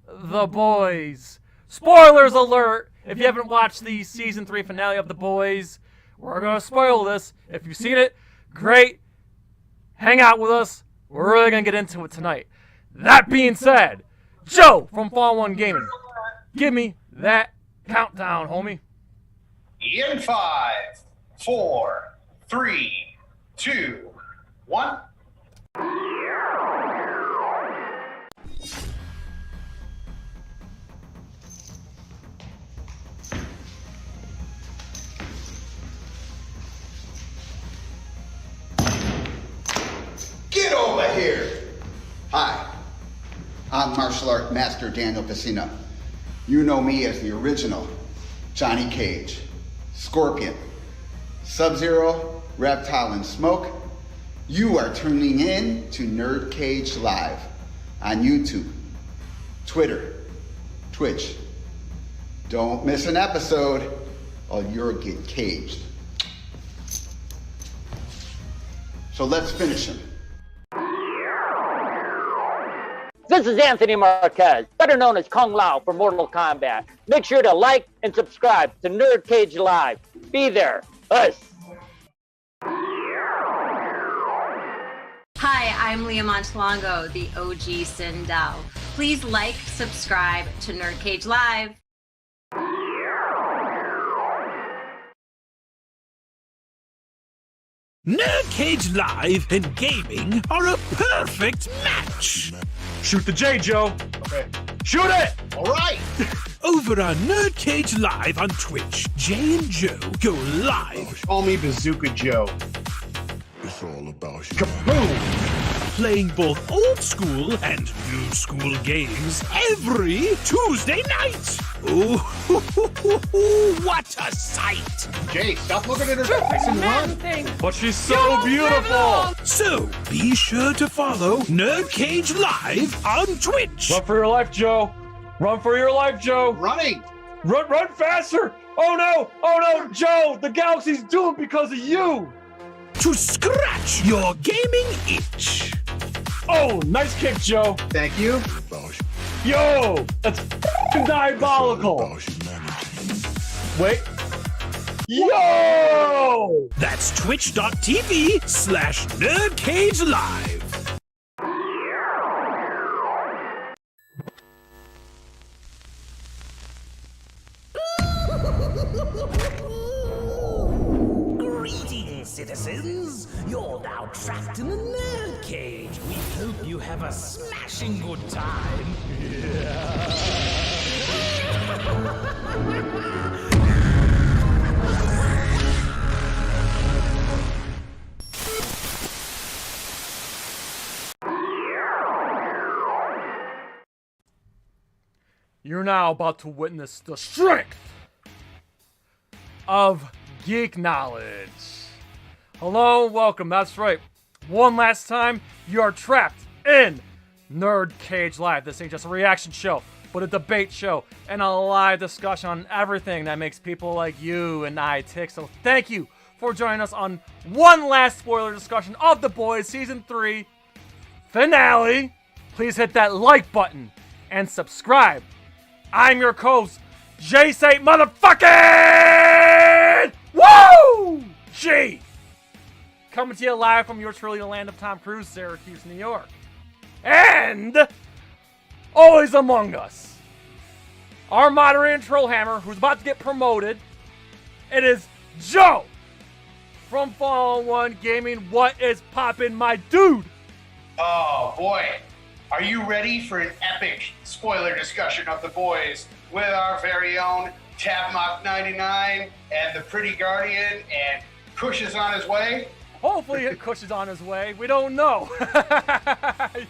The Boys. Spoilers alert! If you haven't watched the season 3 finale of The Boys, we're gonna spoil this. If you've seen it, great. Hang out with us. We're really gonna get into it tonight. That being said, Joe from Fall 1 Gaming, give me that countdown, homie. In 5, 4, 3, 2, 1. Get over here! Hi, I'm martial art master Daniel Pacino. You know me as the original Johnny Cage, Scorpion, Sub-Zero, Reptile, and Smoke. You are tuning in to NerdCage Live on YouTube, Twitter, Twitch. Don't miss an episode or you'll get caged. So let's finish him. This is Anthony Marquez, better known as Kung Lao for Mortal Kombat. Make sure to like and subscribe to NerdCage Live. Be there. Us. Hi, I'm Leah Montalongo, the OG Sindel. Please like, subscribe to NerdCage Live. NerdCage Live and gaming are a perfect match. Shoot the J, Joe. Okay. Shoot it! All right. Over on NerdCage Live on Twitch, Jay and Joe go live. Call me Bazooka Joe. It's all about you. Kaboom! Playing both old school and new school games every Tuesday night. Ooh, what a sight! Jay, stop looking at her face and run. But she's so beautiful! So be sure to follow NerdCage Live on Twitch. Run for your life, Joe. Run for your life, Joe. Running. Run faster! Oh no, Joe! The galaxy's doomed because of you! To scratch your gaming itch. Oh, nice kick, Joe. Thank you. Yo, that's diabolical. Wait. Yo! That's twitch.tv/NerdCage Live. Greetings, citizens! You're now trapped in a nerd cage. We hope you have a smashing good time. You're now about to witness the strength of geek knowledge. Hello, welcome. That's right. One last time, you are trapped in NerdCage Live. This ain't just a reaction show, but a debate show and a live discussion on everything that makes people like you and I tick. So thank you for joining us on one last spoiler discussion of The Boys Season 3 finale. Please hit that like button and subscribe. I'm your host, Jay St. Motherfucking Woo! G! Coming to you live from yours truly, the land of Tom Cruise, Syracuse, New York. And always among us, our moderator Trollhammer, who's about to get promoted. It is Joe from Fall 1 Gaming. What is poppin', my dude? Oh boy, are you ready for an epic spoiler discussion of The Boys with our very own Tabmock 99 and the Pretty Guardian, and Kush is on his way? Hopefully Kush is on his way. We don't know. He's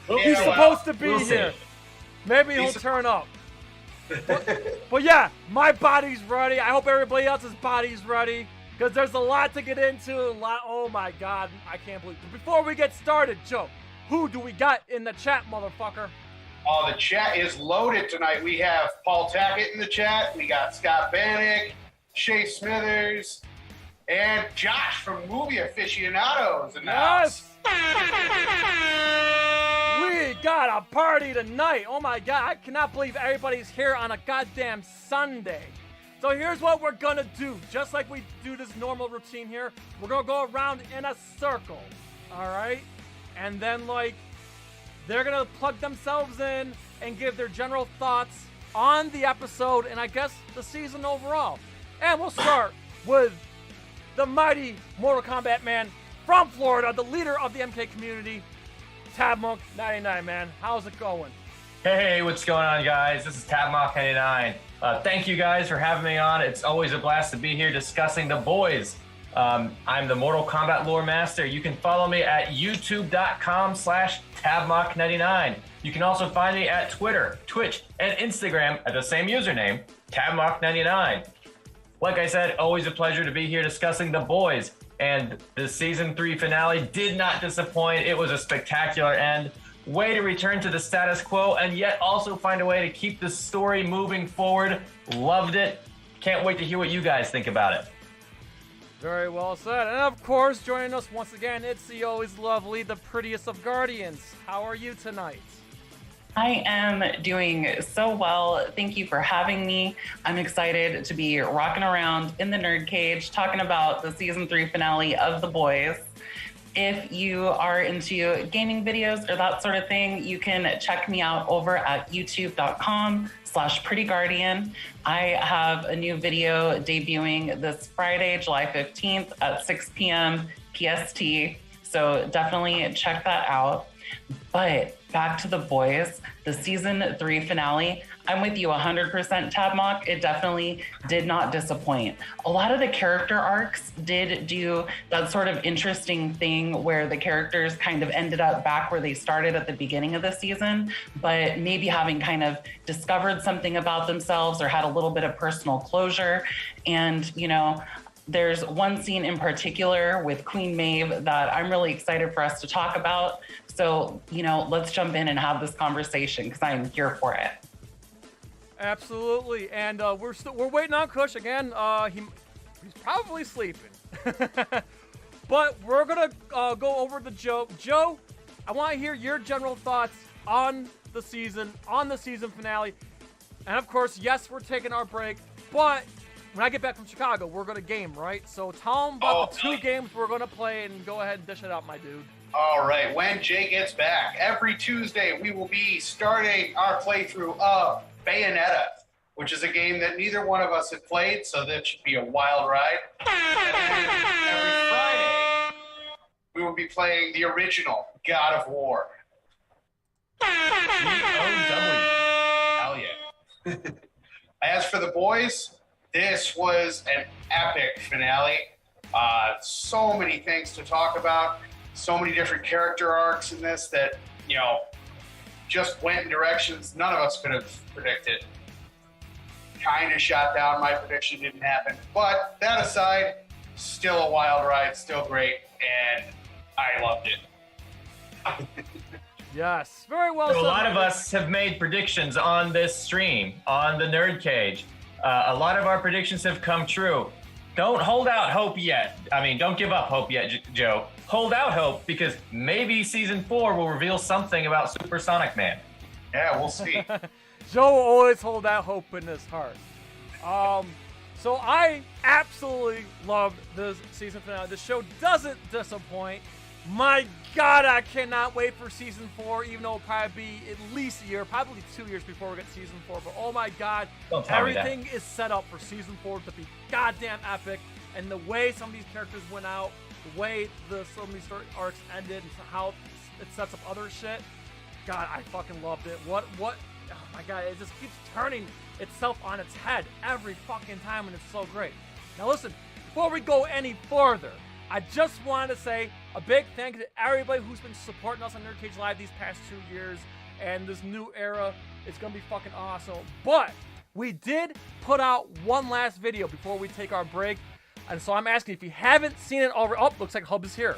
Yeah, supposed to be we'll here. see. Maybe he'll turn up. But yeah, my body's ready. I hope everybody else's body's ready, because there's a lot to get into. Oh my God, I can't believe it. Before we get started, Joe, who do we got in the chat, motherfucker? Oh, the chat is loaded tonight. We have Paul Tackett in the chat. We got Scott Bannock, Shay Smithers, and Josh from Movie Aficionados in the house. We got a party tonight. Oh my God, I cannot believe everybody's here on a goddamn Sunday. So here's what we're gonna do. Just like we do this normal routine here, we're gonna go around in a circle, all right? And then, like, they're gonna plug themselves in and give their general thoughts on the episode and I guess the season overall. And we'll start with the mighty Mortal Kombat man from Florida, the leader of the MK community, TabMonk99, man. How's it going? Hey, what's going on, guys? This is TabMonk99. Thank you guys for having me on. It's always a blast to be here discussing the boys. I'm the Mortal Kombat lore master. You can follow me at youtube.com/TabMonk99. You can also find me at Twitter, Twitch, and Instagram at the same username, TabMonk99. Like I said, always a pleasure to be here discussing the boys. And the season 3 finale did not disappoint. It was a spectacular end. Way to return to the status quo and yet also find a way to keep the story moving forward. Loved it. Can't wait to hear what you guys think about it. Very well said. And of course, joining us once again, it's the always lovely, the prettiest of Guardians. How are you tonight? I am doing so well. Thank you for having me. I'm excited to be rocking around in the Nerd Cage talking about the season 3 finale of The Boys. If you are into gaming videos or that sort of thing, you can check me out over at youtube.com/prettyguardian. I have a new video debuting this Friday, July 15th at 6 p.m. PST. So definitely check that out. But back to The Boys, the season 3 finale. I'm with you 100%, TabMonk. It definitely did not disappoint. A lot of the character arcs did do that sort of interesting thing where the characters kind of ended up back where they started at the beginning of the season, but maybe having kind of discovered something about themselves or had a little bit of personal closure. And, you know, there's one scene in particular with Queen Maeve that I'm really excited for us to talk about. So, you know, let's jump in and have this conversation because I'm here for it. Absolutely. And we're waiting on Kush again. He's probably sleeping. But we're going to go over to Joe. Joe, I want to hear your general thoughts on the season finale. And of course, yes, we're taking our break, but when I get back from Chicago, we're going to game, right? So tell them about the 2 games we're going to play and go ahead and dish it out, my dude. All right, when Jay gets back, every Tuesday we will be starting our playthrough of Bayonetta, which is a game that neither one of us have played, so that should be a wild ride. And every Friday, we will be playing the original God of War. G-O-W. Hell yeah. As for the boys, this was an epic finale. So many things to talk about. So many different character arcs in this that, you know, just went in directions none of us could have predicted. Kind of shot down. My prediction didn't happen. But that aside, still a wild ride, still great, and I loved it. Yes, very well So said. a lot of us have made predictions on this stream, on the Nerd Cage. A lot of our predictions have come true. Don't hold out hope yet. I mean, don't give up hope yet, Joe. Hold out hope because maybe season 4 will reveal something about Supersonic Man. Yeah, we'll see. Joe will always hold out hope in his heart. So I absolutely loved this season finale. The show doesn't disappoint. My God, I cannot wait for season 4, even though it'll probably be at least a year, probably 2 years before we get season 4. But oh my God, everything is set up for season 4 to be goddamn epic. And the way some of these characters went out, the way some of these story arcs ended, and how it sets up other shit. God, I fucking loved it. What? Oh my God, it just keeps turning itself on its head every fucking time, and it's so great. Now listen, before we go any further, I just wanted to say a big thank you to everybody who's been supporting us on NerdCage Live these past 2 years, and this new era is gonna be fucking awesome. But we did put out one last video before we take our break, and so I'm asking if you haven't seen it already. Oh, looks like Hub is here.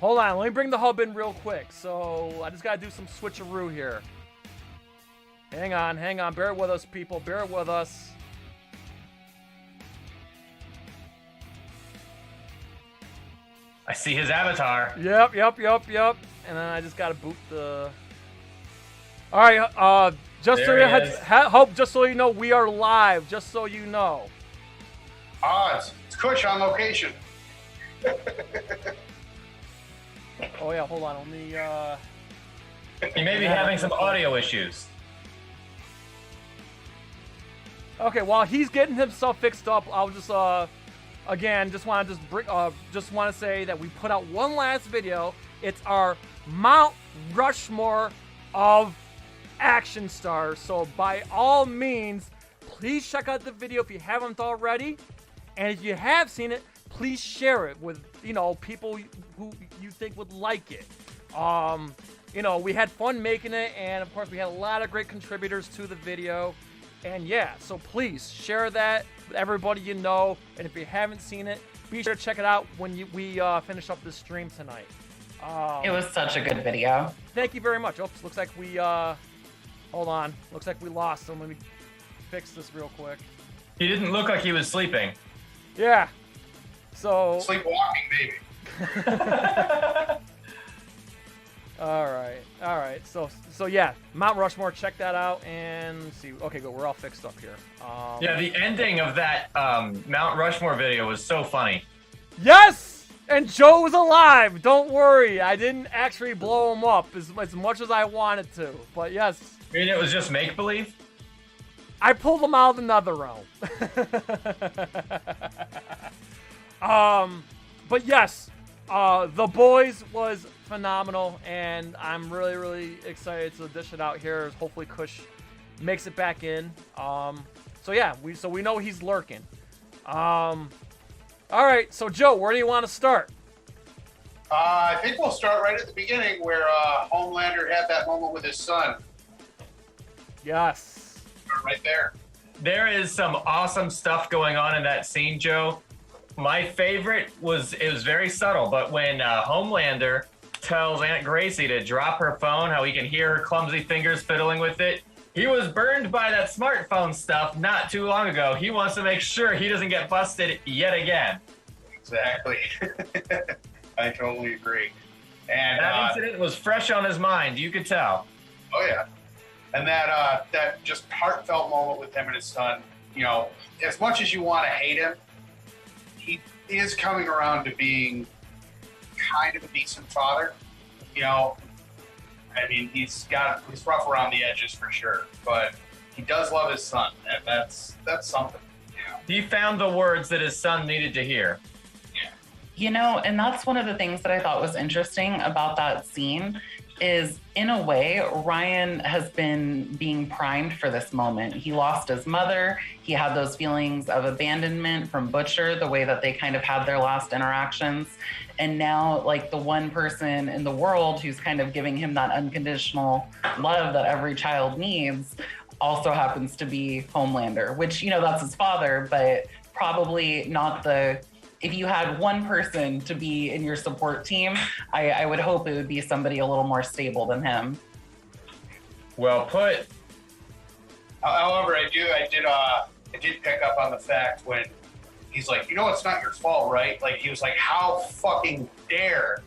Hold on, let me bring the Hub in real quick. So I just gotta do some switcheroo here. Hang on, bear with us, people, bear with us. I see his avatar. Yep. and then I just gotta boot the. All right, just so There you he is. hope, just so you know, we are live. Just so you know. It's Kush on location. Oh yeah, hold on. Let me. He may be having some audio issues. Okay, while he's getting himself fixed up, I'll just again just want to say that we put out one last video. It's our Mount Rushmore of action stars. So by all means, please check out the video if you haven't already, and if you have seen it, please share it with people who you think would like it. We had fun making it, and of course we had a lot of great contributors to the video. And yeah, so please share that with everybody you know. And if you haven't seen it, be sure to check it out when we finish up this stream tonight. It was such a good video. Thank you very much. Oops, looks like we hold on. Looks like we lost him. Let me fix this real quick. He didn't look like he was sleeping. Yeah. So. Sleepwalking, baby. All right. So yeah, Mount Rushmore. Check that out and see. Okay, good. We're all fixed up here. Yeah, the ending of that Mount Rushmore video was so funny. Yes, and Joe was alive. Don't worry, I didn't actually blow him up as much as I wanted to. But yes. I mean, it was just make believe. I pulled him out of the nether realm. But yes, The Boys was phenomenal, and I'm really, really excited to dish it out here. Hopefully, Kush makes it back in. So yeah, we know he's lurking. All right, so Joe, where do you want to start? I think we'll start right at the beginning where Homelander had that moment with his son. Yes. Right there. There is some awesome stuff going on in that scene, Joe. My favorite was very subtle, but when Homelander tells Aunt Gracie to drop her phone, how he can hear her clumsy fingers fiddling with it. He was burned by that smartphone stuff not too long ago. He wants to make sure he doesn't get busted yet again. Exactly. I totally agree. And that incident was fresh on his mind. You could tell. Oh yeah. And that just heartfelt moment with him and his son. As much as you want to hate him, he is coming around to being kind of a decent father. I mean, he's rough around the edges for sure, but he does love his son, and that's something. He found the words that his son needed to hear. Yeah. And that's one of the things that I thought was interesting about that scene is, in a way, Ryan has been being primed for this moment. He lost his mother. He had those feelings of abandonment from Butcher, the way that they kind of had their last interactions. And now, like, the one person in the world who's kind of giving him that unconditional love that every child needs also happens to be Homelander, which, that's his father, but probably not if you had one person to be in your support team, I would hope it would be somebody a little more stable than him. Well put. However, I did pick up on the fact when he's like, it's not your fault, right? Like, he was like, how fucking dare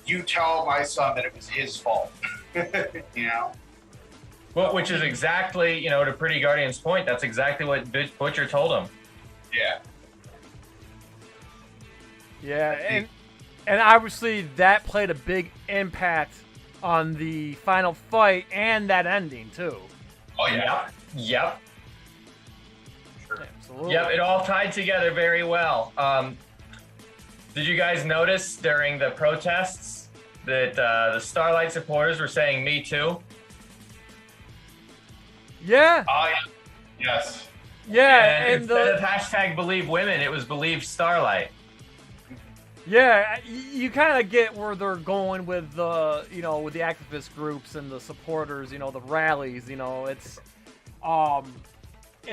you tell my son that it was his fault? Well, which is exactly, to Pretty Guardian's point, that's exactly what Butcher told him. Yeah. Yeah, and obviously that played a big impact on the final fight and that ending too. Oh yeah. Yep. Sure. Absolutely. Yep, it all tied together very well. Did you guys notice during the protests that the Starlight supporters were saying "Me Too"? Yeah. Oh yeah. Yes. Yeah, and instead of hashtag Believe Women, it was Believe Starlight. Yeah, you kind of get where they're going with the, with the activist groups and the supporters, the rallies, it's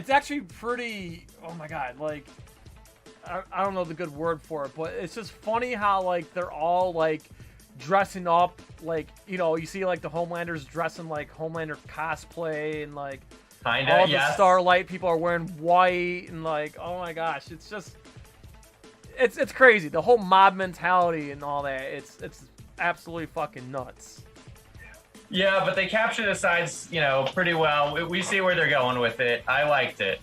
actually pretty, oh my God, like, I don't know the good word for it, but it's just funny how, like, they're all, like, dressing up, like, you see, like, the Homelanders dressing like Homelander cosplay, and, like, all the Starlight people are wearing white, and, like, oh my gosh, it's just... It's crazy. The whole mob mentality and all that. It's absolutely fucking nuts. Yeah, but they captured the sides, pretty well. We see where they're going with it. I liked it.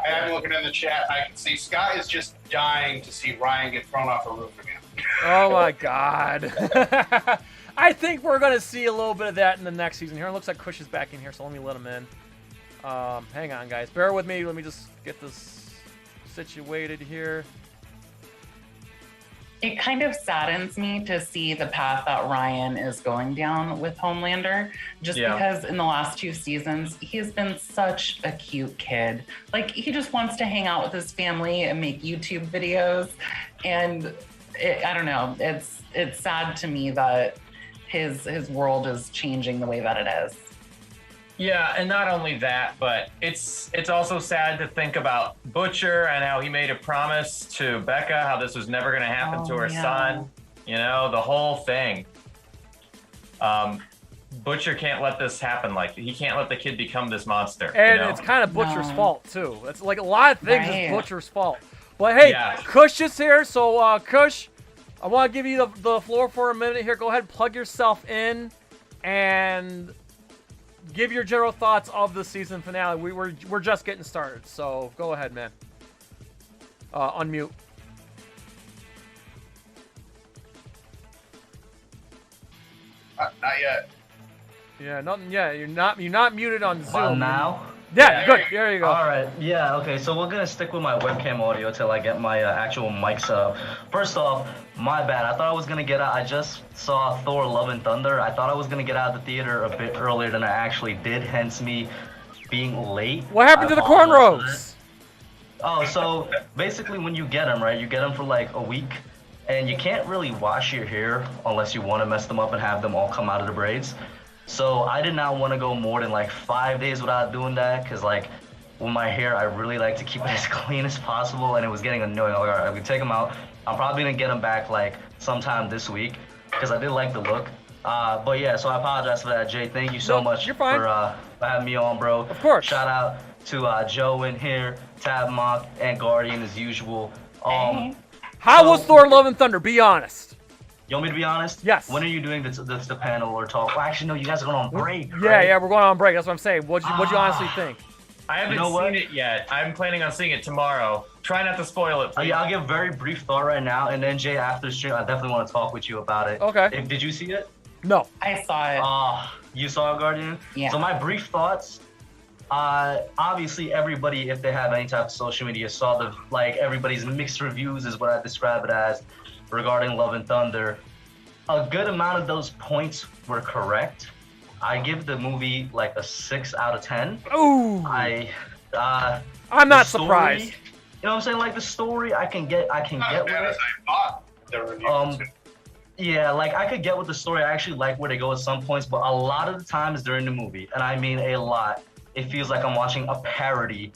I'm looking in the chat. I can see Scott is just dying to see Ryan get thrown off a roof again. Oh my God. I think we're going to see a little bit of that in the next season here. It looks like Kush is back in here, so let me let him in. Hang on, guys. Bear with me. Let me just get this situated here. It kind of saddens me to see the path that Ryan is going down with Homelander, just because in the last 2 seasons, he's been such a cute kid. Like, he just wants to hang out with his family and make YouTube videos. And I don't know, it's sad to me that his world is changing the way that it is. Yeah, and not only that, but it's also sad to think about Butcher and how he made a promise to Becca, how this was never going to happen to her son. The whole thing. Butcher can't let this happen. Like, he can't let the kid become this monster. And it's kind of Butcher's fault, too. It's like a lot of things is Butcher's fault. But hey, Kush is here, so Kush, I want to give you the floor for a minute here. Go ahead, plug yourself in, and give your general thoughts of the season finale. We're just getting started, so go ahead, man. Unmute. Not yet. Yeah, nothing yet. You're not muted on Zoom. Well, now? Yeah, good. There you go. All right. Yeah, okay. So we're going to stick with my webcam audio till I get my actual mic set up. First off, my bad. I thought I was going to get out. I just saw Thor Love and Thunder. I thought I was going to get out of the theater a bit earlier than I actually did, hence me being late. What happened to the cornrows? Oh, so basically when you get them, right, you get them for like a week, and you can't really wash your hair unless you want to mess them up and have them all come out of the braids. So I did not want to go more than like 5 days without doing that, because like with my hair, I really like to keep it as clean as possible, and it was getting annoying. All right, I'm gonna take them out. I'm probably gonna get them back like sometime this week, because I did like the look. But yeah, so I apologize for that, Jay. Thank you so much for having me on, bro. Of course. Shout out to Joe in here, Tab Mock, and Guardian as usual. How was Thor Love and Thunder? Be honest. You want me to be honest? Yes. When are you doing the panel or talk? Well, actually, no, you guys are going on break, Yeah, right? yeah, we're going on break. That's what I'm saying. What'd you honestly think? I haven't seen it yet. I'm planning on seeing it tomorrow. Try not to spoil it, please. I'll give a very brief thought right now, and then, Jay, after the stream, I definitely want to talk with you about it. Okay. Did you see it? No. I saw it. You saw it, Guardian? Yeah. So my brief thoughts, obviously everybody, if they have any type of social media, saw everybody's mixed reviews is what I describe it as regarding Love and Thunder. A good amount of those points were correct. I give the movie like a 6 out of 10. Ooh. I'm not surprised. You know what I'm saying? Like the story, I can get with it. I thought the review. Yeah, like I could get with the story. I actually like where they go at some points, but a lot of the times during the movie, and I mean a lot, it feels like I'm watching a parody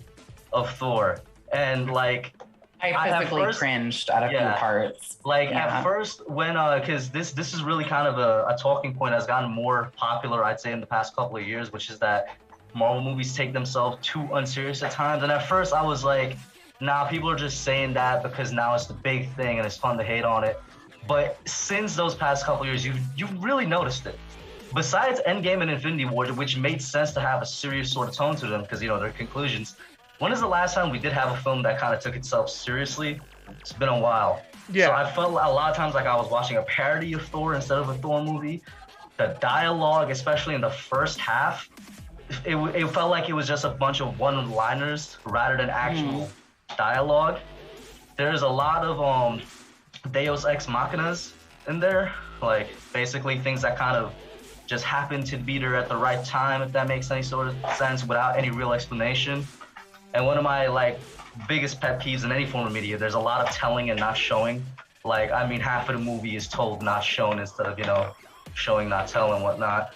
of Thor. And like I physically cringed at a few parts. At first, when because this is really kind of a talking point that's gotten more popular, I'd say, in the past couple of years, which is that Marvel movies take themselves too unserious at times. And at first, I was like, nah, people are just saying that because now it's the big thing and it's fun to hate on it. But since those past couple of years, you really noticed it. Besides Endgame and Infinity War, which made sense to have a serious sort of tone to them because, they're conclusions. When is the last time we did have a film that kind of took itself seriously? It's been a while. Yeah. So I felt a lot of times like I was watching a parody of Thor instead of a Thor movie. The dialogue, especially in the first half, it felt like it was just a bunch of one-liners rather than actual dialogue. There's a lot of Deus Ex Machinas in there, like basically things that kind of just happen to be there at the right time, if that makes any sort of sense, without any real explanation. And one of my biggest pet peeves in any form of media, there's a lot of telling and not showing. Half of the movie is told, not shown, instead of, showing, not telling, whatnot.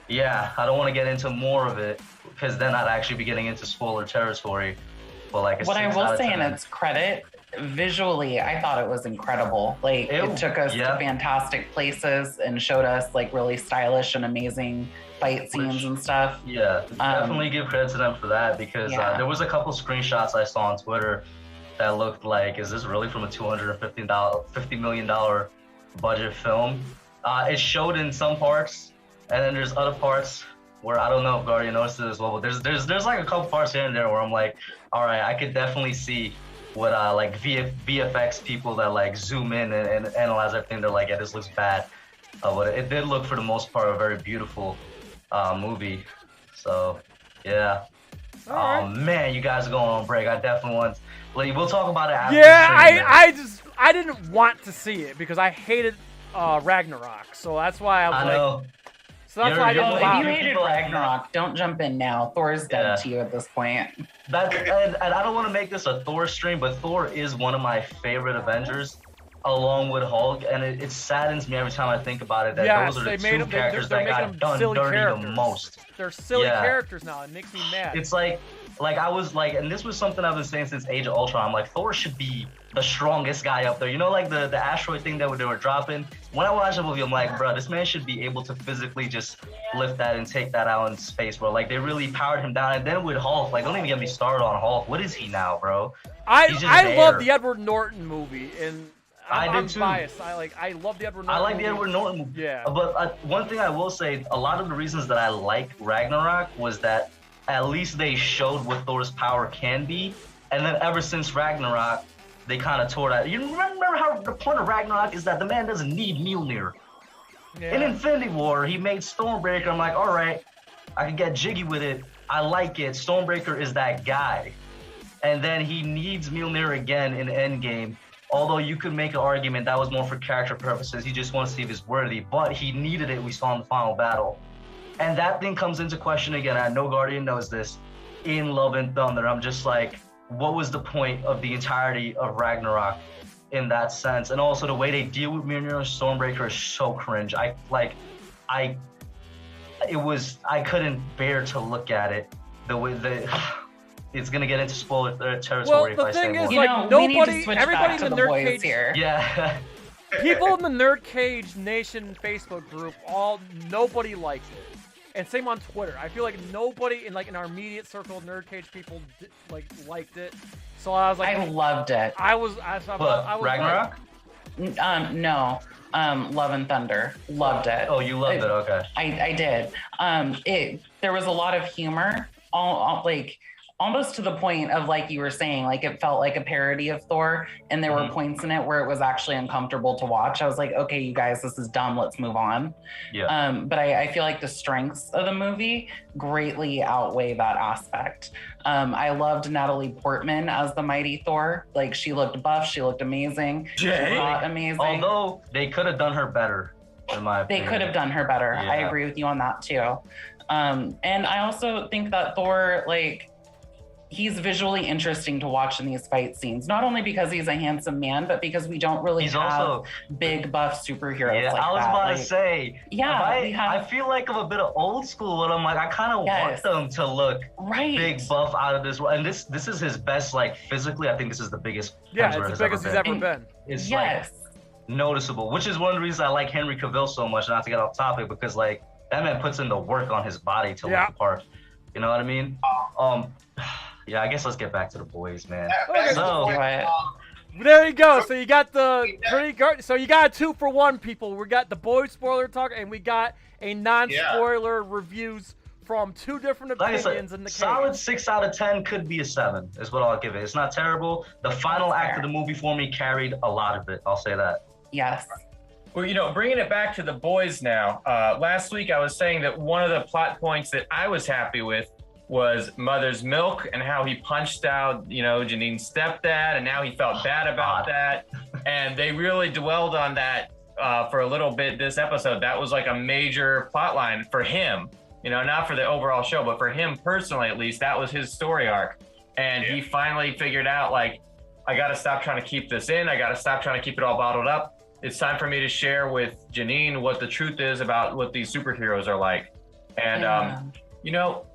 Yeah, I don't want to get into more of it because then I'd actually be getting into spoiler territory. But what I will say in its credit, visually, I thought it was incredible. It took us to fantastic places and showed us really stylish and amazing fight scenes and stuff. Yeah, definitely give credit to them for that because there was a couple screenshots I saw on Twitter that looked like, is this really from a $50 million budget film? It showed in some parts, and then there's other parts where I don't know if Guardian noticed it as well, but there's like a couple parts here and there where I'm like, all right, I could definitely see what like VFX people that like zoom in and analyze everything. They're like, yeah, this looks bad, but it did look for the most part a very beautiful movie. So yeah. Oh man, you guys are going on break. I definitely want. We'll talk about it after. Yeah, I didn't want to see it because I hated Ragnarok, so that's why I was know. So that's why I didn't. If you hated Ragnarok, don't jump in now. Thor's dead to you at this point. And I don't want to make this a Thor stream, but Thor is one of my favorite Avengers, along with Hulk, and it saddens me every time I think about it that those are the two characters that got done dirty the most. They're silly characters now. It makes me mad. It's like I was like, and this was something I've been saying since Age of Ultron. I'm like, Thor should be the strongest guy up there. You know, like the asteroid thing that they were dropping. When I watched the movie, I'm like, bro, this man should be able to physically just lift that and take that out in space, bro. Like they really powered him down. And then with Hulk, like don't even get me started on Hulk. What is he now, bro? I love the Edward Norton movie, and I'm too. Biased. I love the Edward Norton. I like the Edward Norton movie. Yeah. But one thing I will say, a lot of the reasons that I like Ragnarok was that at least they showed what Thor's power can be, and then ever since Ragnarok, they kind of tore that. You remember how the point of Ragnarok is that the man doesn't need Mjolnir. Yeah. In Infinity War, he made Stormbreaker. I'm like, all right, I can get jiggy with it. I like it. Stormbreaker is that guy. And then he needs Mjolnir again in Endgame. Although you could make an argument that was more for character purposes. He just wants to see if he's worthy. But he needed it, we saw in the final battle. And that thing comes into question again. I know Guardian knows this. In Love and Thunder, I'm just like, what was the point of the entirety of Ragnarok in that sense? And also the way they deal with Mjolnir and Stormbreaker is so cringe. I couldn't bear to look at it. The way it's gonna get into spoiler territory if I say more. Well, the thing is, like, everybody in the NerdCage here. Yeah. People in the NerdCage Nation Facebook group, nobody liked it, and same on Twitter. I feel like nobody in our immediate circle of NerdCage people liked it. So I was like, I loved it. I was Ragnarok? No. Love and Thunder. Loved it. Oh, you loved it. Okay. I did. There was a lot of humor, almost to the point of, like you were saying, like it felt like a parody of Thor, and there were points in it where it was actually uncomfortable to watch. I was like, okay, you guys, this is dumb. Let's move on. Yeah. But I feel like the strengths of the movie greatly outweigh that aspect. I loved Natalie Portman as the mighty Thor. Like, she looked buff. She looked amazing. She looked amazing. Although they could have done her better, in my opinion. They could have done her better. Yeah. I agree with you on that too. And I also think that Thor, he's visually interesting to watch in these fight scenes, not only because he's a handsome man, but because we don't really have big buff superheroes like that. I was about to say, I feel like I'm a bit of old school, and I'm like, I kind of want them to look big buff out of this world. And this is his best, physically, I think this is the biggest. Yeah, it's the biggest he's ever been. It's noticeable, which is one of the reasons I like Henry Cavill so much, not to get off topic, because that man puts in the work on his body to look the part. You know what I mean? Yeah, I guess let's get back to the boys, man. There you go. So you got so you got a 2-for-1, people. We got the boys spoiler talk, and we got a non-spoiler reviews from 2 different opinions in the cage. Solid 6 out of 10, could be a 7, is what I'll give it. It's not terrible. The final act of the movie for me carried a lot of it. I'll say that. Yes. Well, bringing it back to the boys now. Last week I was saying that one of the plot points that I was happy with was Mother's Milk and how he punched out, Janine's stepdad, and now he felt bad about that. And they really dwelled on that for a little bit this episode. That was like a major plot line for him, not for the overall show, but for him personally, at least, that was his story arc. And he finally figured out, I got to stop trying to keep this in. I got to stop trying to keep it all bottled up. It's time for me to share with Janine what the truth is about what these superheroes are like. And,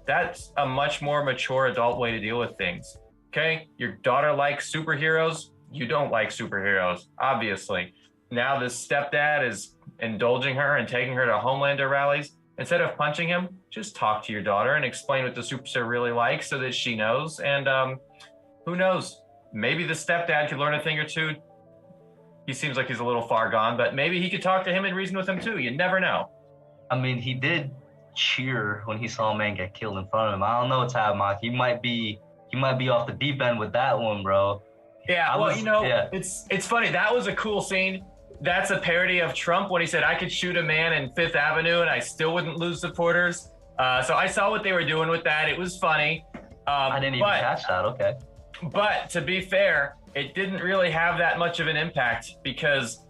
that's a much more mature adult way to deal with things. Okay? Your daughter likes superheroes. You don't like superheroes, obviously. Now this stepdad is indulging her and taking her to Homelander rallies. Instead of punching him, just talk to your daughter and explain what the superstar really likes so that she knows. And who knows? maybe the stepdad could learn a thing or two. He seems like he's a little far gone, but maybe he could talk to him and reason with him too. You never know. I mean, he did cheer when he saw a man get killed in front of him. I don't know, Tabmock. He might be off the deep end with that one, bro. Yeah, it's funny. That was a cool scene. That's a parody of Trump when he said, I could shoot a man in Fifth Avenue and I still wouldn't lose supporters. So I saw what they were doing with that. It was funny. I didn't even catch that. Okay. But to be fair, it didn't really have that much of an impact because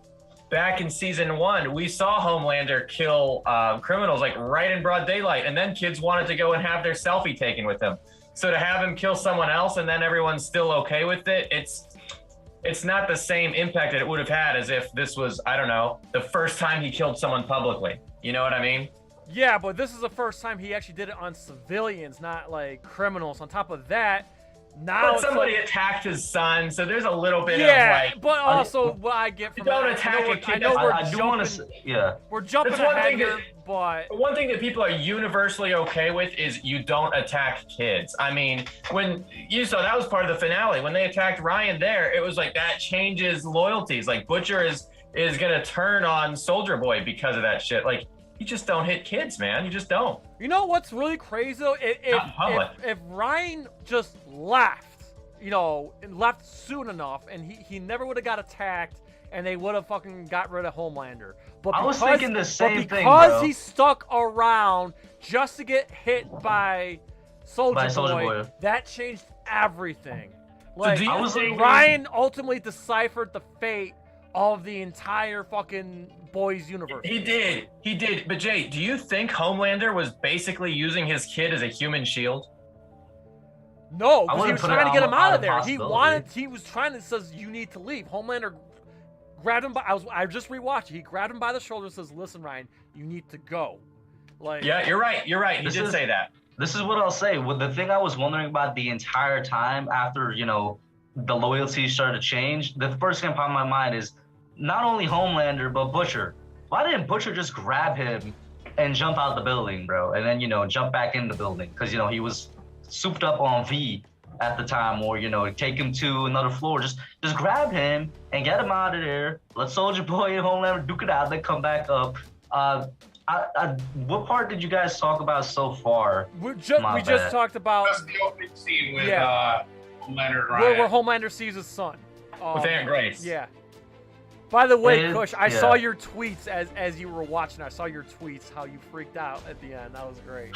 back in season 1, we saw Homelander kill criminals like right in broad daylight, and then kids wanted to go and have their selfie taken with him. So to have him kill someone else and then everyone's still okay with it, it's not the same impact that it would have had as if this was, I don't know, the first time he killed someone publicly. You know what I mean? Yeah, but this is the first time he actually did it on civilians, not like criminals. On top of that, now but somebody attacked his son, so there's a little bit of like. But also, what I get from don't attack a kid. We're jumping ahead here, but one thing that people are universally okay with is you don't attack kids. I mean, when you saw that was part of the finale when they attacked Ryan there, it was like that changes loyalties. Like Butcher is gonna turn on Soldier Boy because of that shit. Like you just don't hit kids, man. You just don't. You know what's really crazy though? If Ryan just left, and left soon enough, and he never would have got attacked, and they would have fucking got rid of Homelander. But I was thinking the same thing, because he stuck around just to get hit by Soldier Boy, that changed everything. Like Ryan ultimately deciphered the fate of the entire fucking Boys universe. He did. But Jay, do you think Homelander was basically using his kid as a human shield? No, because he was trying to get him out of there. He was trying to says you need to leave. Homelander grabbed him by I just rewatched it. He grabbed him by the shoulder and says, "Listen, Ryan, you need to go." Like yeah, you're right. He did say that. This is what I'll say. Well, the thing I was wondering about the entire time after, the loyalty started to change, the first thing that popped in my mind is not only Homelander, but Butcher. Why didn't Butcher just grab him and jump out the building, bro? And then, jump back in the building? Because, he was souped up on V at the time, or, take him to another floor. Just grab him and get him out of there. Let Soldier Boy and Homelander duke it out, then come back up. What part did you guys talk about so far? We just talked about that's the opening scene with Homelander and Ryan. Where Homelander sees his son. With Aunt Grace. Yeah. By the way, Kush, I saw your tweets as you were watching. I saw your tweets, how you freaked out at the end. That was great.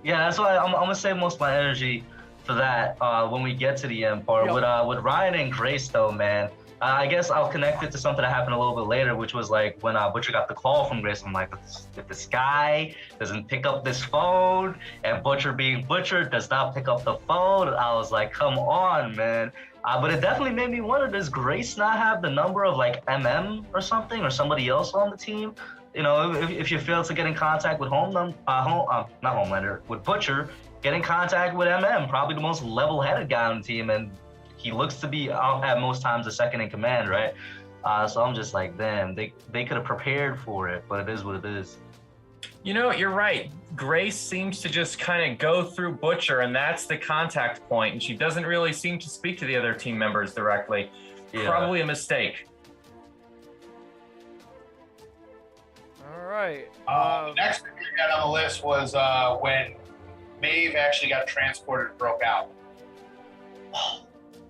Yeah, that's why I'm going to save most of my energy for that when we get to the end part. With Ryan and Grace, though, man, I guess I'll connect it to something that happened a little bit later, which was like when Butcher got the call from Grace. I'm like, if this guy doesn't pick up this phone, and Butcher being Butcher does not pick up the phone, I was like, come on, man. But it definitely made me wonder, does Grace not have the number of like MM or something, or somebody else on the team? If you fail to get in contact with not Homelander, with Butcher, get in contact with MM, probably the most level-headed guy on the team, and he looks to be at most times the second in command, right? So I'm just like, damn, they could have prepared for it, but it is what it is. You're right. Grace seems to just kind of go through Butcher, and that's the contact point, and she doesn't really seem to speak to the other team members directly. Yeah. Probably a mistake. All right. The next thing we got on the list was when Maeve actually got transported and broke out.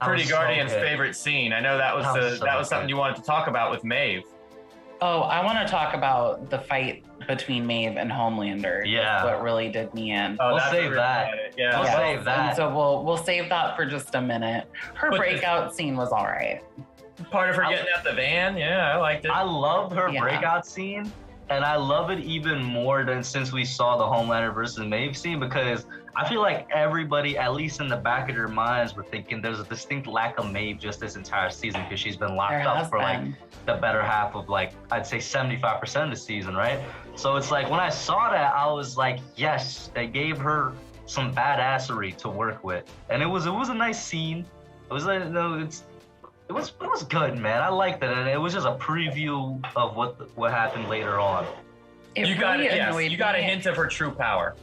Pretty Guardian's favorite scene. I know that was something you wanted to talk about with Maeve. Oh, I want to talk about the fight between Maeve and Homelander. Yeah. That's what really did me in. We'll save that. Yeah. We'll save that. And so we'll save that for just a minute. Her breakout scene was all right. Part of her getting out the van. Yeah, I liked it. I loved her breakout scene. And I love it even more than since we saw the Homelander versus Maeve scene, because I feel like everybody, at least in the back of their minds, were thinking there's a distinct lack of Maeve just this entire season because she's been locked up for like the better half of like, I'd say 75% of the season, right? So it's like when I saw that, I was like, yes, they gave her some badassery to work with. And it was a nice scene. It was like, it was good, man. I liked it, and it was just a preview of what happened later on. You got a hint of her true power.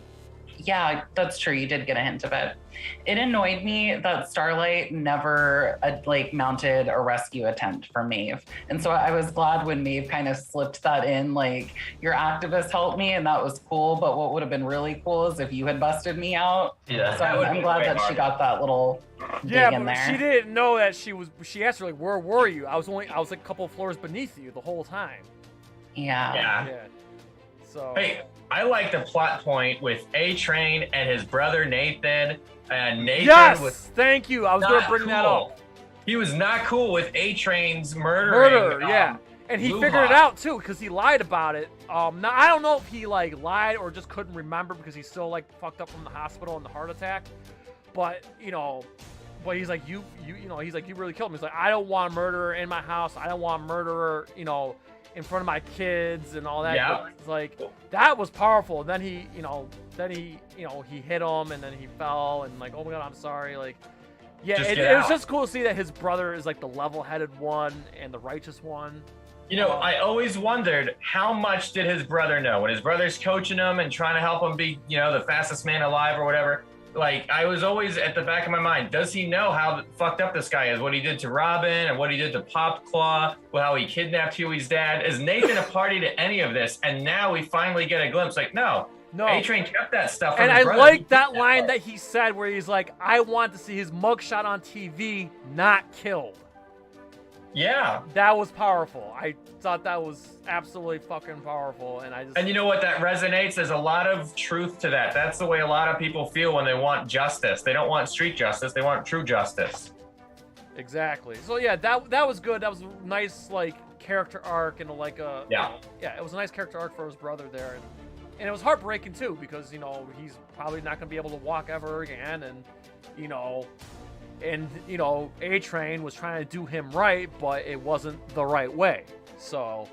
Yeah, that's true. You did get a hint of it. It annoyed me that Starlight never mounted a rescue attempt for Maeve. And so I was glad when Maeve kind of slipped that in, like, your activist helped me and that was cool. But what would have been really cool is if you had busted me out. Yeah. So I'm glad that she got that little dig in there. She didn't know that she asked her, like, where were you? I was like a couple of floors beneath you the whole time. Yeah. So hey, I like the plot point with A-Train and his brother Nathan. And Nathan was thank you. I was going to bring that up. He was not cool with A-Train's murder. Yeah. And he figured it out too because he lied about it. Now I don't know if he like lied or just couldn't remember because he's still like fucked up from the hospital and the heart attack. But but he's like you he's like you really killed him. He's like I don't want a murderer in my house. I don't want a murderer in front of my kids and all that. Yeah. It's like that was powerful. And then he he hit him and then he fell and like, oh my god, I'm sorry. Like, yeah, it was just cool to see that his brother is like the level-headed one and the righteous one. I always wondered how much did his brother know when his brother's coaching him and trying to help him be, the fastest man alive or whatever. Like, I was always at the back of my mind, does he know how fucked up this guy is? What he did to Robin and what he did to Popclaw, how he kidnapped Huey's dad. Is Nathan a party to any of this? And now we finally get a glimpse, like, no. A-Train kept that stuff from and his I brother. like that line that he said where he's like, I want to see his mugshot on TV, not killed. Yeah. That was powerful. I thought that was absolutely fucking powerful. And you know what? That resonates. There's a lot of truth to that. That's the way a lot of people feel when they want justice. They don't want street justice. They want true justice. Exactly. So yeah, that was good. That was a nice character arc and it was a nice character arc for his brother there. And it was heartbreaking too because, he's probably not going to be able to walk ever again. And, A-Train was trying to do him right, but it wasn't the right way. So,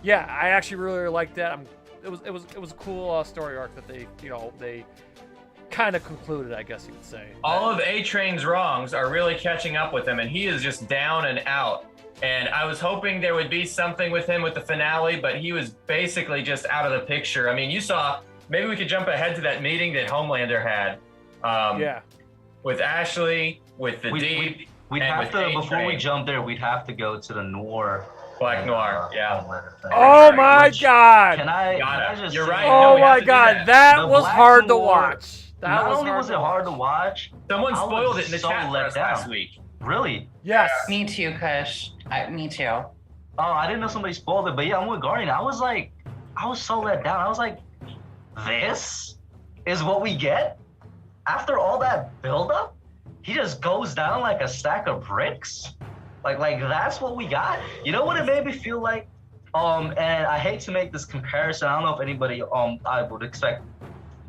yeah, I actually really liked that. It was a cool story arc that they kind of concluded, I guess you could say. All of A-Train's wrongs are really catching up with him, and he is just down and out. And I was hoping there would be something with him with the finale, but he was basically just out of the picture. I mean, you saw, maybe we could jump ahead to that meeting that Homelander had. With Ashley, with the Deep. We'd have to, before we jump there, we'd have to go to the Noir. Black Noir, yeah. Oh my god! Can I just You're right. Oh my god, that was hard to watch. Not only was it hard to watch, someone spoiled it in the chat for us last week. Really? Yes. Me too, Kush. Me too. Oh, I didn't know somebody spoiled it, but yeah, I'm with Guardian. I was so let down. I was like, this is what we get? After all that buildup, he just goes down like a stack of bricks? Like that's what we got? You know what it made me feel like? And I hate to make this comparison. I don't know if anybody, I would expect,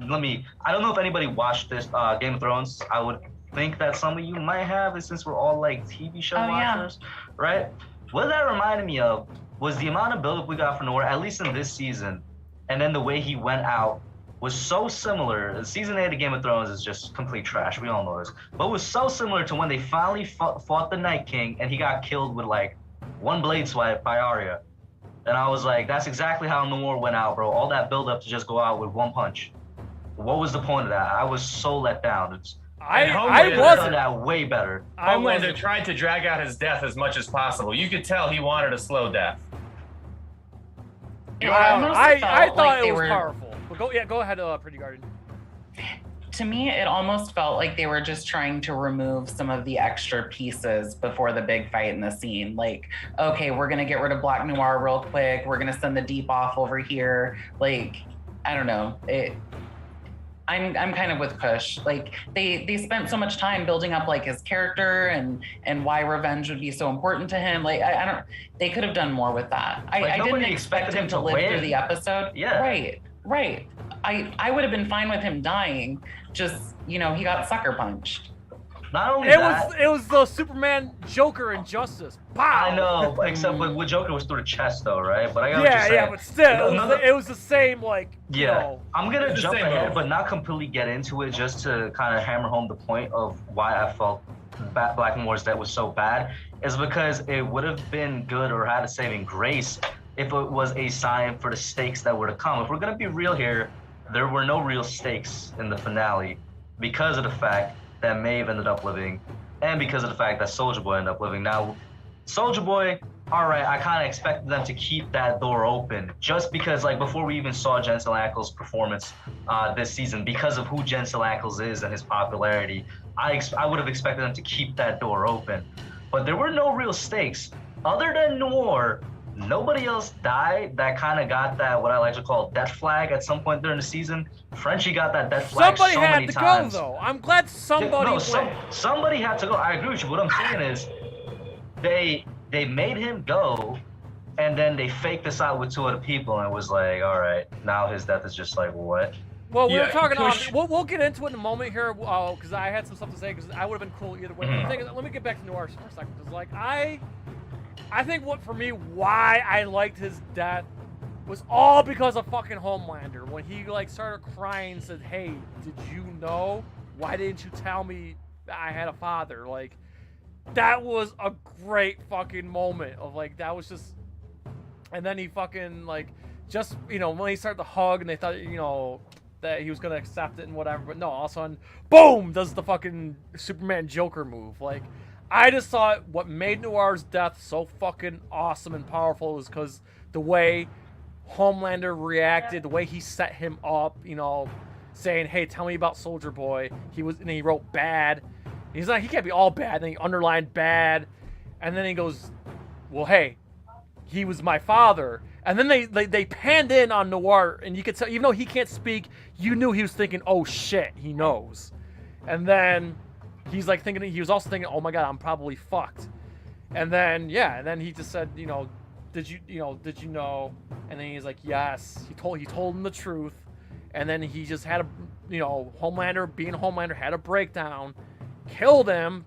I don't know if anybody watched this Game of Thrones. I would think that some of you might have, since we're all like TV show watchers, right? What that reminded me of was the amount of buildup we got for Noir, at least in this season, and then the way he went out was so similar. Season 8 of Game of Thrones is just complete trash. We all know this. But it was so similar to when they finally fought the Night King and he got killed with like one blade swipe by Arya. And I was like, that's exactly how Noir went out, bro. All that buildup to just go out with one punch. What was the point of that? I was so let down. I wasn't. That way better. Homelander tried to drag out his death as much as possible. You could tell he wanted a slow death. I thought it was powerful. But go ahead, Pretty Guardian. To me, it almost felt like they were just trying to remove some of the extra pieces before the big fight in the scene. Like, okay, we're gonna get rid of Black Noir real quick. We're gonna send the Deep off over here. Like, I don't know. I'm kind of with Kush. Like they spent so much time building up like his character and why revenge would be so important to him. Like I don't. They could have done more with that. I didn't expect him to live through the episode. Yeah. Right. I would have been fine with him dying. Just he got sucker punched. Not only it was the Superman Joker Injustice. Pow! I know, except with Joker was through the chest though, right? But I got what you're saying. Yeah, but still, it was the same I'm gonna jump ahead, but not completely get into it, just to kind of hammer home the point of why I felt Black Noir's death was so bad, is because it would have been good or had a saving grace if it was a sign for the stakes that were to come. If we're gonna be real here, there were no real stakes in the finale because of the fact that Maeve ended up living, and because of the fact that Soulja Boy ended up living. Now, Soulja Boy, all right, I kind of expected them to keep that door open just because, like, before we even saw Jensen Ackles' performance this season, because of who Jensen Ackles is and his popularity, I would have expected them to keep that door open. But there were no real stakes. Other than Noir, nobody else died that kind of got that, what I like to call, death flag at some point during the season. Frenchie got that death flag somebody so had many to times. go, though. I'm glad somebody went. Somebody had to go. I agree with you. What I'm saying is they made him go, and then they faked this out with 2 other people, and it was like, all right, now his death is just like, what? Well, we were talking on. We'll get into it in a moment here, because I had some stuff to say. Because I would have been cool either way. But the thing is, let me get back to Noir for a second. Because like I think why I liked his death was all because of fucking Homelander. When he like started crying and said, "Hey, did you know? Why didn't you tell me I had a father?" Like, that was a great fucking moment of like, that was just, and then he fucking like, just, you know, when he started to hug and they thought, you know, that he was gonna accept it and whatever, but no, all of a sudden, boom, does the fucking Superman Joker move. Like, I just thought what made Noir's death so fucking awesome and powerful was because the way Homelander reacted, the way he set him up, you know, saying, "Hey, tell me about Soulja Boy." And he wrote bad. He's like, he can't be all bad. Then he underlined bad, and then he goes, "Well, hey, he was my father." And then they panned in on Noir, and you could tell, even though he can't speak, you knew he was thinking, "Oh shit, he knows." And then he's like thinking, he was also thinking, "Oh my god, I'm probably fucked." And then and then he just said, did you know? And then he's like, yes. He told him the truth. And then he just had Homelander, being Homelander, had a breakdown, killed him,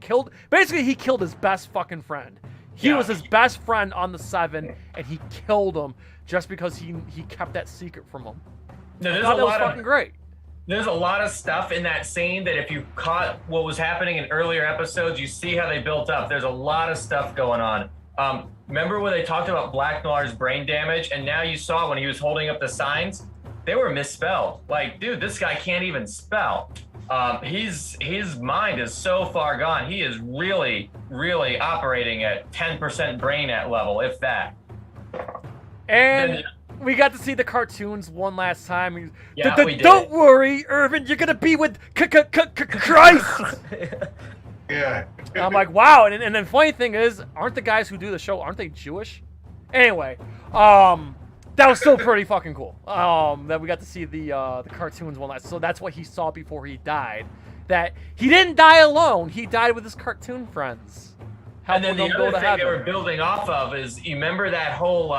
basically he killed his best fucking friend. He was his best friend on the 7, and he killed him just because he kept that secret from him. No, I thought that was fucking great. There's a lot of stuff in that scene that if you caught what was happening in earlier episodes, you see how they built up. There's a lot of stuff going on. Remember when they talked about Black Noir's brain damage, and now you saw when he was holding up the signs, they were misspelled. Like, dude, this guy can't even spell. His mind is so far gone. He is really, really operating at 10% brain at level, if that. And we got to see the cartoons one last time. Yeah, we did. Don't worry, Irvin, you're gonna be with Christ. Yeah. I'm like, wow. And then funny thing is, aren't the guys who do the show, aren't they Jewish? Anyway, that was still pretty fucking cool. That we got to see the cartoons one last. So that's what he saw before he died. That he didn't die alone. He died with his cartoon friends. And then the other thing they were building off of is, you remember that whole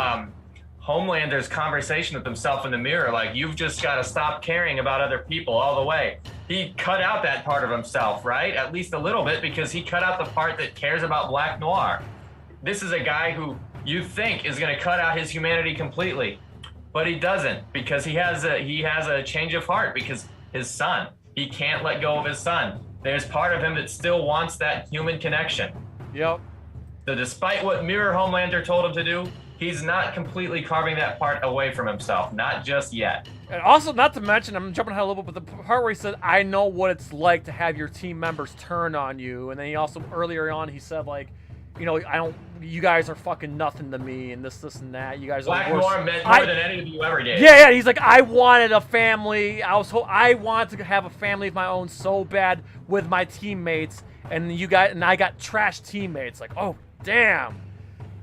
Homelander's conversation with himself in the mirror, like, you've just got to stop caring about other people all the way. He cut out that part of himself, right? At least a little bit, because he cut out the part that cares about Black Noir. This is a guy who you think is going to cut out his humanity completely, but he doesn't, because he has a change of heart, because his son, he can't let go of his son. There's part of him that still wants that human connection. Yep. So despite what Mirror Homelander told him to do, he's not completely carving that part away from himself. Not just yet. And also, not to mention, I'm jumping ahead a little bit, but the part where he said, "I know what it's like to have your team members turn on you." And then he also, earlier on, he said, like, you guys are fucking nothing to me, and this and that. You guys Black are worse. Noir meant more than any of you ever did. Yeah, he's like, I wanted a family. I wanted to have a family of my own so bad with my teammates, and I got trash teammates. Like, oh, damn.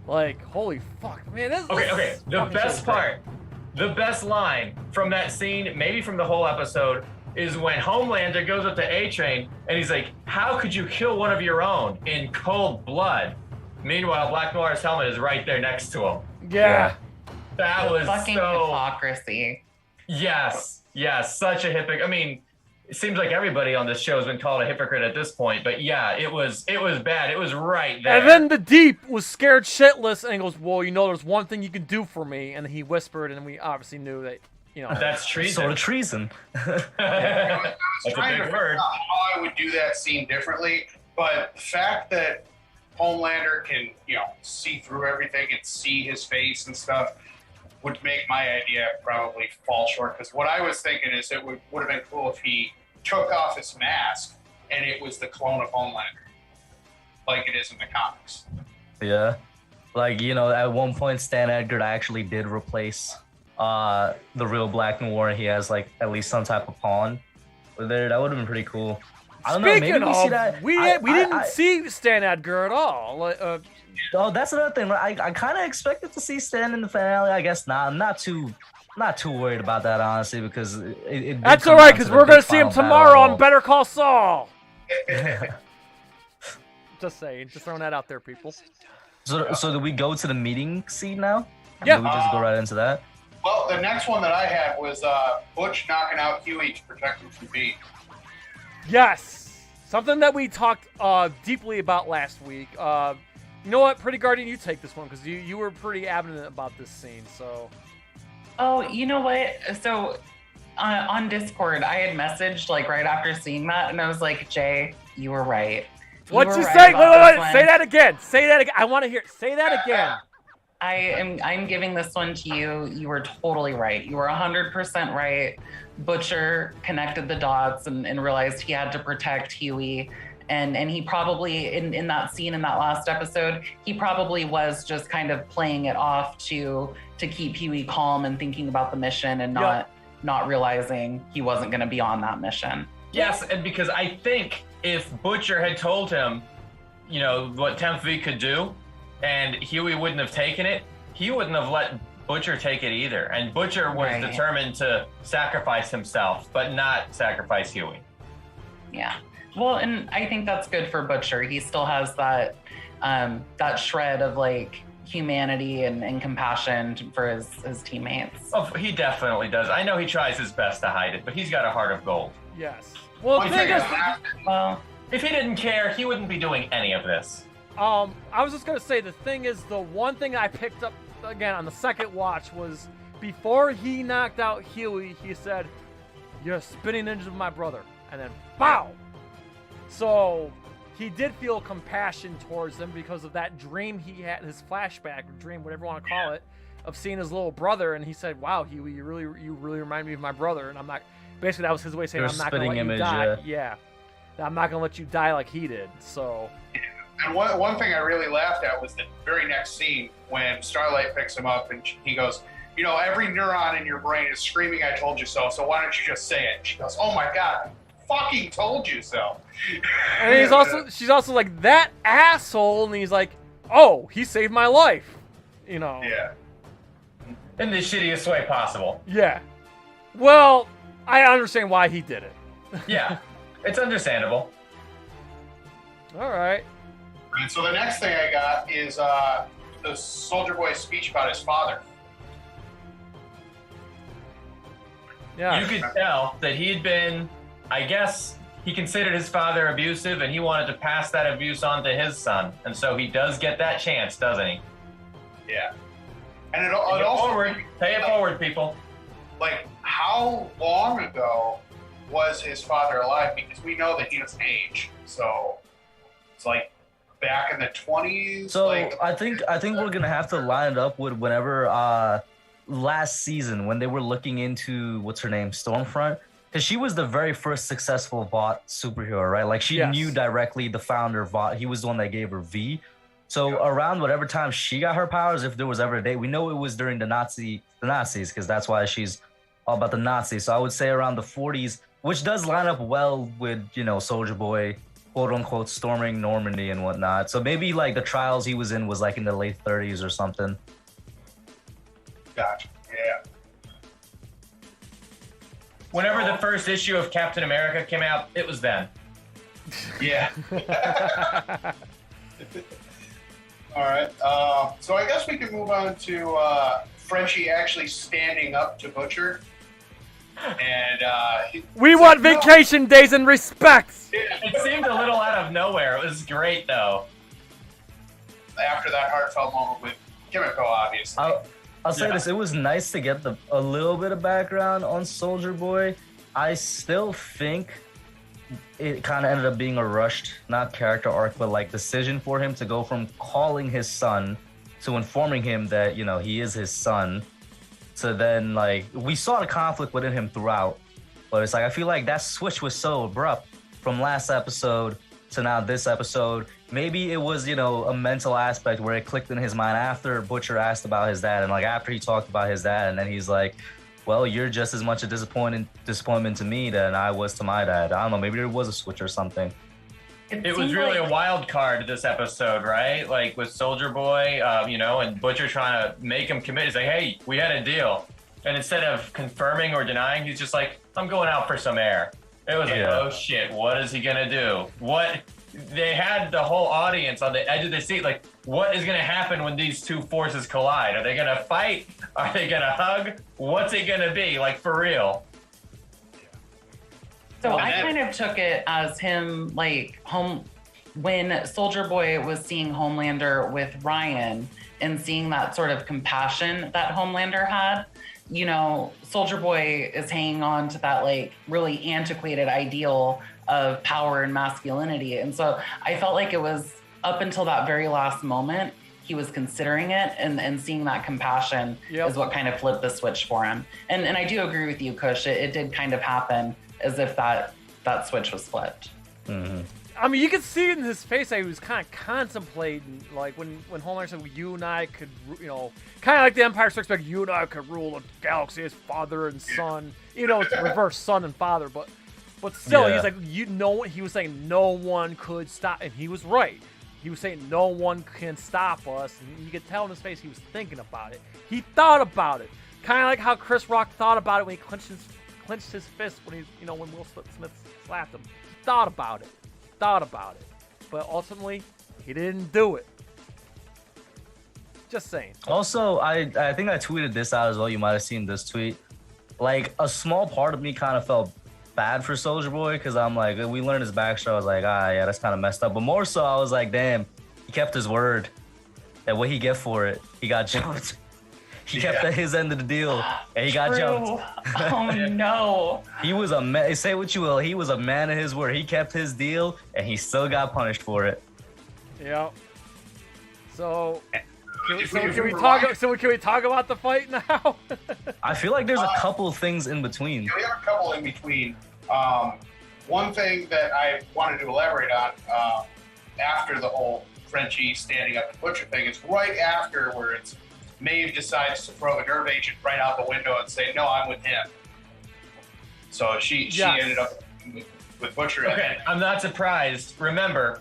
Like, holy fuck, man. Okay. The best part, the best line from that scene, maybe from the whole episode, is when Homelander goes up to A-Train and he's like, "How could you kill one of your own in cold blood?" Meanwhile, Black Noir's helmet is right there next to him. Yeah. That was fucking hypocrisy. Yes, such a hypocrite. I mean, it seems like everybody on this show has been called a hypocrite at this point, but yeah, it was bad. It was right there. And then the Deep was scared shitless and he goes, "Well, there's one thing you can do for me." And he whispered, and we obviously knew that, that's treason. Sort of treason. I was trying to figure out how I would do that scene differently, but the fact that Homelander can, see through everything and see his face and stuff, would make my idea probably fall short. Because what I was thinking is it would have been cool if he took off his mask and it was the clone of Homelander, like it is in the comics. Yeah. Like, you know, at one point, Stan Edgar actually did replace the real Black Noir. He has, like, at least some type of pawn there. That would have been pretty cool. I don't know, maybe we see that. We didn't see Stan Edgar at all. Oh, that's another thing. I kind of expected to see Stan in the finale. I guess not. I'm not too worried about that, honestly, because it that's all right, because we're going to see him tomorrow on Better Call Saul. Just saying. Just throwing that out there, people. So do we go to the meeting scene now? Yeah. Do we just go right into that? Well, the next one that I had was Butch knocking out Huey to protect him from Beat. Yes. Something that we talked deeply about last week. You know what, Pretty Guardian, you take this one, because you were pretty adamant about this scene, so... Oh, you know what? So on Discord, I had messaged like right after seeing that, and I was like, Jay, you were right. What'd you say? Wait. Say that again. Say that again. I want to hear it. Say that again. I'm giving this one to you. You were totally right. You were 100% right. Butcher connected the dots and realized he had to protect Huey. And he probably, in that scene in that last episode, he probably was just kind of playing it off to keep Huey calm and thinking about the mission and not realizing he wasn't going to be on that mission. Yes, and because I think if Butcher had told him, you know, what Temph could do, and Huey wouldn't have taken it, he wouldn't have let Butcher take it either. And Butcher was determined to sacrifice himself, but not sacrifice Huey. Yeah. Well, and I think that's good for Butcher. He still has that shred of like humanity and compassion for his teammates. Oh, he definitely does. I know he tries his best to hide it, but he's got a heart of gold. Yes. Well, the thing is, if he didn't care, he wouldn't be doing any of this. I was just gonna say, the thing is, the one thing I picked up again on the second watch was before he knocked out Huey, he said, "You're spitting into my brother," and then BOW! So he did feel compassion towards him because of that dream he had, his flashback dream, whatever you want to call it, of seeing his little brother, and he said, "Wow, Huey, you really remind me of my brother," and I'm not. Basically, that was his way of saying, "I'm not gonna let you die." Yeah, I'm not gonna let you die like he did. So. And one thing I really laughed at was the very next scene when Starlight picks him up and he goes, "You know, every neuron in your brain is screaming, 'I told you so.' So why don't you just say it?" She goes, "Oh my God, fucking told you so." And she's also like, "That asshole," and he's like, "Oh, he saved my life," you know. Yeah. In the shittiest way possible. Yeah. Well, I understand why he did it. Yeah, it's understandable. All right. And so the next thing I got is the Soldier Boy's speech about his father. Yeah. You could tell that he had been, I guess, he considered his father abusive, and he wanted to pass that abuse on to his son. And so he does get that chance, doesn't he? Yeah. And it also... Pay it forward, people. Like, how long ago was his father alive? Because we know that he doesn't age. So it's like back in the 20s. So like, I think we're gonna have to line it up with whenever last season when they were looking into what's her name, Stormfront, because she was the very first successful Vought superhero, right? Like she knew directly the founder of Vought. He was the one that gave her V. So around whatever time she got her powers, if there was ever a date, we know it was during the Nazis, because that's why she's all about the Nazis. So I would say around the 40s, which does line up well with, you know, Soldier Boy, quote unquote, storming Normandy and whatnot. So maybe like the trials he was in was like in the late 30s or something. Gotcha. Yeah. Whenever the first issue of Captain America came out, it was then. Yeah. All right. So I guess we can move on to Frenchie actually standing up to Butcher. And we want vacation days and respect. It seemed a little out of nowhere. It was great, though. After that heartfelt moment with Kimiko, obviously. I'll say this. It was nice to get a little bit of background on Soldier Boy. I still think it kind of ended up being a rushed, not character arc, but like decision for him to go from calling his son to informing him that, you know, he is his son. to then like we saw the conflict within him throughout, but it's like I feel like that switch was so abrupt from last episode to now this episode. Maybe it was, you know, a mental aspect where it clicked in his mind after Butcher asked about his dad, and like after he talked about his dad, and then he's like, well, you're just as much a disappointment to me than I was to my dad. I don't know, maybe there was a switch or something. It was really a wild card this episode, right? Like with Soldier Boy, you know, and Butcher trying to make him commit. He's like, hey, we had a deal. And instead of confirming or denying, he's just like, I'm going out for some air. It was like, oh shit, what is he gonna do? What? They had the whole audience on the edge of their seat, like, what is gonna happen when these two forces collide? Are they gonna fight? Are they gonna hug? What's it gonna be? Like, for real. So I kind of took it as him, like, when Soldier Boy was seeing Homelander with Ryan and seeing that sort of compassion that Homelander had, you know, Soldier Boy is hanging on to that, like, really antiquated ideal of power and masculinity. And so I felt like it was up until that very last moment, he was considering it, and seeing that compassion is what kind of flipped the switch for him. And I do agree with you, Kush. It did kind of happen as if that switch was flipped. Mm-hmm. I mean, you could see it in his face that he was kind of contemplating, like when Homelander said, you and I could, you know, kind of like the Empire Strikes Back, you and I could rule a galaxy as father and son. You know, it's reverse son and father, but still, he's like, he was saying no one could stop, and he was right. He was saying no one can stop us, and you could tell in his face he was thinking about it. He thought about it, kind of like how Chris Rock thought about it when he clenched his fist when when Will Smith slapped him. He thought about it. But ultimately, he didn't do it. Just saying. Also, I think I tweeted this out as well. You might have seen this tweet. Like, a small part of me kind of felt bad for Soldier Boy, because I'm like, we learned his backstory. I was like, yeah, that's kind of messed up. But more so, I was like, damn, he kept his word. And what he get for it? He got jumped. He kept his end of the deal, and he got jumped. Oh, no. He was a man. Say what you will. He was a man of his word. He kept his deal, and he still got punished for it. Yeah. So, can we talk about the fight now? I feel like there's a couple things in between. Yeah, we have a couple in between. One thing that I wanted to elaborate on after the whole Frenchie standing up to Butcher thing is right after where it's Maeve decides to throw a nerve agent right out the window and say, no, I'm with him. So she ended up with Butcher. Okay, I'm not surprised. Remember,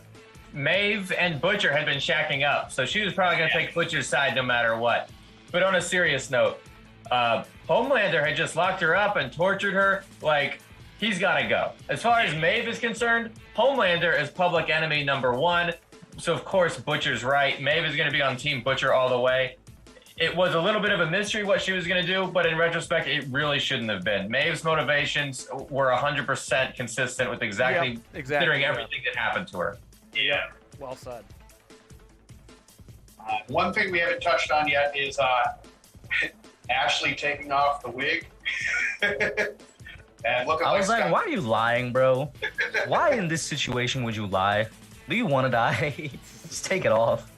Maeve and Butcher had been shacking up, so she was probably going to take Butcher's side no matter what. But on a serious note, Homelander had just locked her up and tortured her. Like, he's got to go. As far as Maeve is concerned, Homelander is public enemy number one. So, of course, Butcher's right. Maeve is going to be on Team Butcher all the way. It was a little bit of a mystery what she was going to do, but in retrospect, it really shouldn't have been. Maeve's motivations were 100% consistent with considering everything that happened to her. Yeah. Well said. One thing we haven't touched on yet is Ashley taking off the wig. And looking I was like, Scott. why are you lying, bro? Why in this situation would you lie? Do you want to die? Just take it off.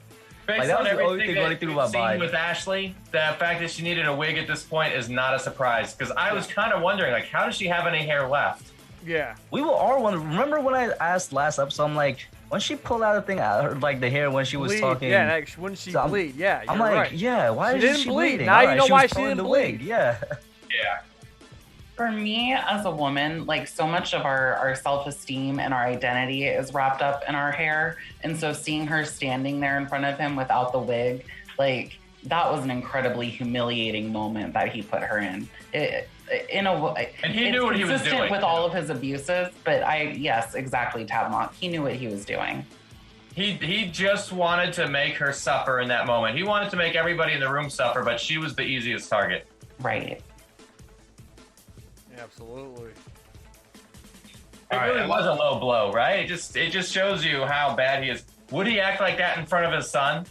Based that on was the only everything thing running that through we've my mind. seen with Ashley, the fact that she needed a wig at this point is not a surprise. Because I was kind of wondering, like, how does she have any hair left? Yeah. We were all wondering. Remember when I asked last episode, I'm like, when she pulled out the thing out, like the hair when she was talking. Yeah, like, when she bleed. Yeah, I'm like, right. yeah, why she is didn't she bleed. bleeding? Now you know why was she pulling didn't the bleed. wig. Yeah. Yeah. For me, as a woman, like, so much of our self-esteem and our identity is wrapped up in our hair. And so seeing her standing there in front of him without the wig, like, that was an incredibly humiliating moment that he put her in. In a way, and he knew what he was doing with all of his abuses, but yes, exactly, Tabmock. He knew what he was doing. He just wanted to make her suffer in that moment. He wanted to make everybody in the room suffer, but she was the easiest target. Right. Absolutely. It really was a low blow, right? It just shows you how bad he is. Would he act like that in front of his son?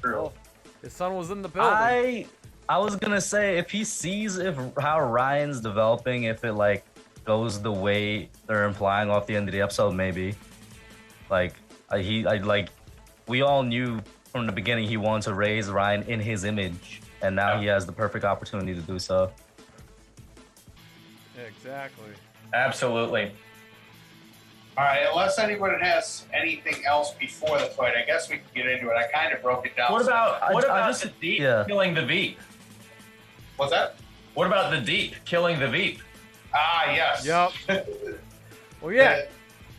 True. Well, his son was in the building. I was gonna say, if he sees how Ryan's developing, if it like goes the way they're implying off the end of the episode, maybe. Like we all knew from the beginning he wanted to raise Ryan in his image, and now he has the perfect opportunity to do so. Exactly. Absolutely. All right, unless anyone has anything else before the fight, I guess we can get into it. I kind of broke it down. What about just- the Deep yeah. killing the Veep? What's that? What about the Deep killing the Veep? Ah, yes. Yep. Well, yeah.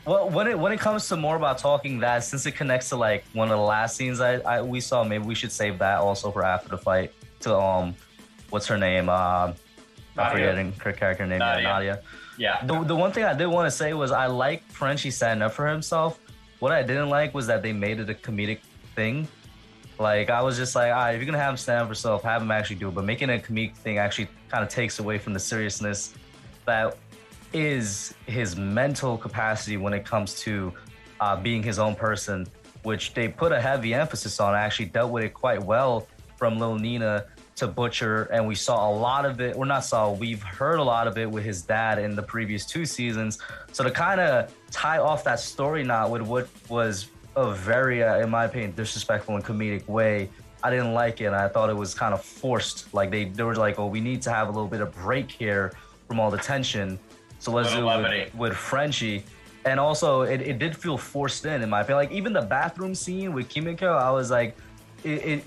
Well, when it comes to more about talking that, since it connects to like one of the last scenes we saw, maybe we should save that also for after the fight. To what's her name? I'm forgetting her character name. Nadia. Yeah. The one thing I did want to say was I like Frenchie standing up for himself. What I didn't like was that they made it a comedic thing. Like, I was just like, all right, if you're going to have him stand up for himself, have him actually do it. But making it a comedic thing actually kind of takes away from the seriousness that is his mental capacity when it comes to being his own person, which they put a heavy emphasis on. I actually dealt with it quite well from Lil Nina to Butcher, and we saw a lot of it, we've heard a lot of it with his dad in the previous 2 seasons. So to kind of tie off that story knot with what was a very, in my opinion, disrespectful and comedic way, I didn't like it, and I thought it was kind of forced. Like they were like, oh, we need to have a little bit of break here from all the tension, so let's do it with Frenchie. And also, it did feel forced in my opinion. Like even the bathroom scene with Kimiko, I was like, it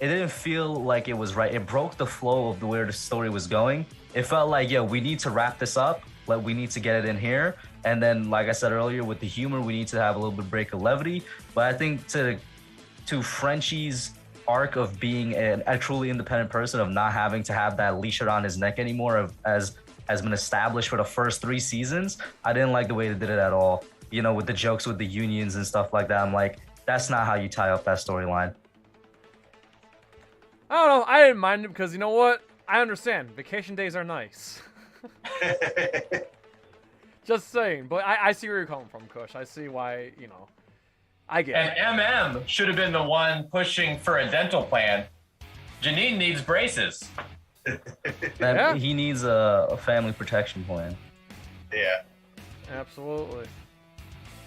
didn't feel like it was right. It broke the flow of where the story was going. It felt like, yeah, we need to wrap this up. Like, we need to get it in here. And then, like I said earlier, with the humor, we need to have a little bit of break of levity. But I think to Frenchie's arc of being a truly independent person, of not having to have that leash around his neck anymore, as has been established for the first 3 seasons, I didn't like the way they did it at all. You know, with the jokes with the unions and stuff like that. I'm like, that's not how you tie up that storyline. I don't know. I didn't mind it because, you know what? I understand. Vacation days are nice. Just saying. But I see where you're coming from, Kush. I see why, I get it. And MM should have been the one pushing for a dental plan. Janine needs braces. Yeah. He needs a family protection plan. Yeah. Absolutely.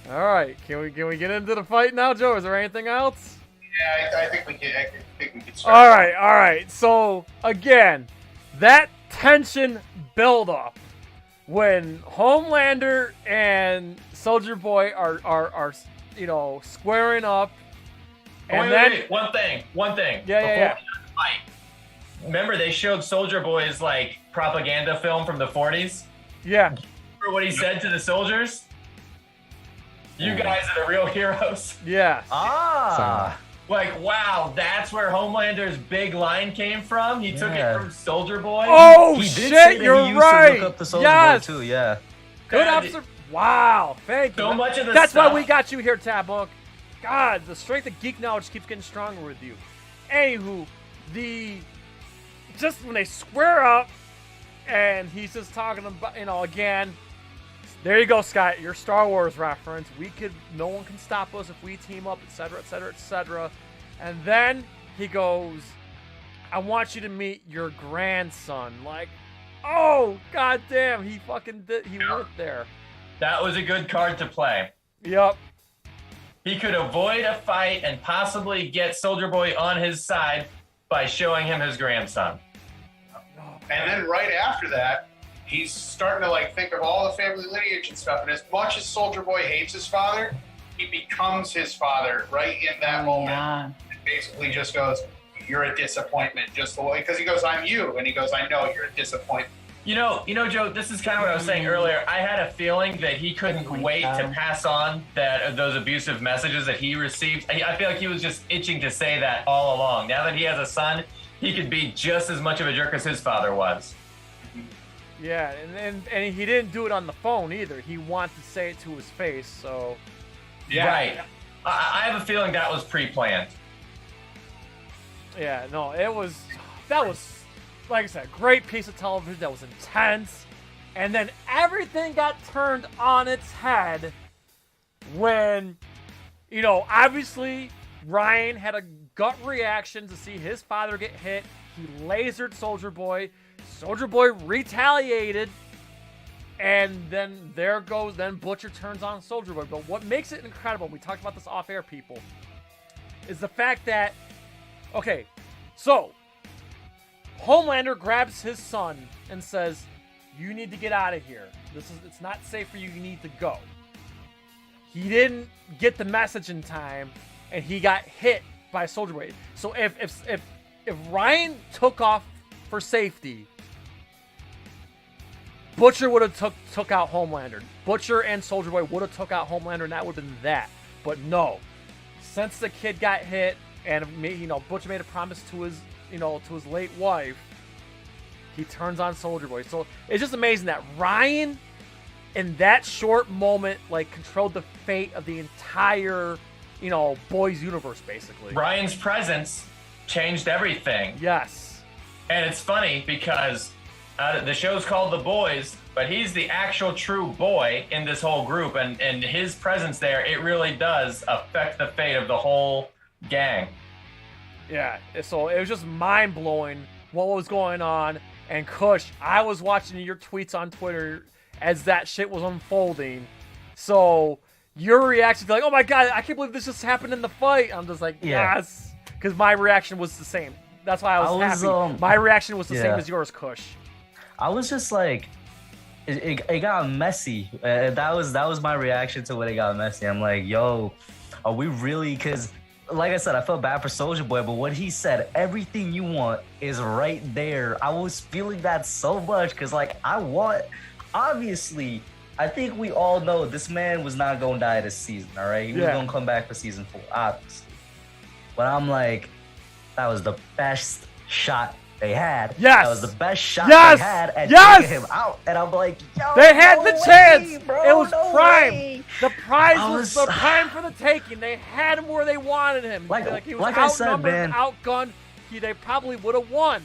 All right. Can we get into the fight now, Joe? Is there anything else? Yeah, I think we can start. All right. So, again, that tension buildup when Homelander and Soldier Boy are squaring up. And Wait. One thing. Yeah. Fight. Remember, they showed Soldier Boy's, propaganda film from the 40s? Yeah. Remember what he said to the soldiers? You guys are the real heroes. Yeah. Wow, that's where Homelander's big line came from? He took it from Soldier Boy? Oh, he shit, did say that you're he used right. to look up the Soldier Boy too, yeah. Good observation. Wow, thank you. So much of the That's stuff. why we got you here, Tabunk. God, the strength of geek knowledge keeps getting stronger with you. Anywho, just when they square up and he's just talking about, again, there you go, Scott, your Star Wars reference. No one can stop us if we team up, etc., etc., etc. And then he goes, I want you to meet your grandson. Like, oh, goddamn, he fucking did. He went there. That was a good card to play. Yep. He could avoid a fight and possibly get Soldier Boy on his side by showing him his grandson. And then right after that, he's starting to think of all the family lineage and stuff. And as much as Soldier Boy hates his father, he becomes his father right in that moment. Yeah. And basically just goes, "You're a disappointment," just the way, because he goes, "I'm you," and he goes, "I know you're a disappointment." You know, Joe, this is kind of what I was saying earlier. I had a feeling that he couldn't wait to pass on those abusive messages that he received. I feel like he was just itching to say that all along. Now that he has a son, he could be just as much of a jerk as his father was. Yeah, and he didn't do it on the phone either. He wanted to say it to his face, so... Yeah. Right. I have a feeling that was pre-planned. Yeah, no, that was, like I said, great piece of television that was intense. And then everything got turned on its head when, obviously Ryan had a gut reaction to see his father get hit. He lasered Soldier Boy. Soldier Boy retaliated. And then Butcher turns on Soldier Boy. But what makes it incredible, we talked about this off air, people, is the fact that, okay, so Homelander grabs his son and says, "You need to get out of here. It's not safe for you. You need to go." He didn't get the message in time, and he got hit by Soldier Boy. So if Ryan took off for safety, Butcher would have took out Homelander. Butcher and Soldier Boy would have took out Homelander, and that would have been that. But no, since the kid got hit, and Butcher made a promise to his late wife, he turns on Soldier Boy. So it's just amazing that Ryan, in that short moment, like controlled the fate of the entire, boys universe, basically. Ryan's presence changed everything. Yes. And it's funny because the show's called The Boys, but he's the actual true boy in this whole group, and his presence there, it really does affect the fate of the whole gang. Yeah, so it was just mind-blowing what was going on. And Kush, I was watching your tweets on Twitter as that shit was unfolding. So your reaction to like, oh my God, I can't believe this just happened in the fight. I'm just like, yes. Because my reaction was the same. That's why I was happy. My reaction was the same as yours, Kush. I was just like, it got messy. That was my reaction to when it got messy. I'm like, yo, are we really? Because, like I said, I felt bad for Soulja Boy, but what he said, everything you want is right there. I was feeling that so much because, like, obviously, I think we all know this man was not going to die this season, all right? He was going to come back for season 4, obviously. But I'm like, that was the best shot they had. Yes. That was the best shot they had at taking him out. And I'm like, yo, they had the chance. Bro, it was prime. Way. The prize was the prime for the taking. They had him where they wanted him. He was like I said, man, outgunned. They probably would have won.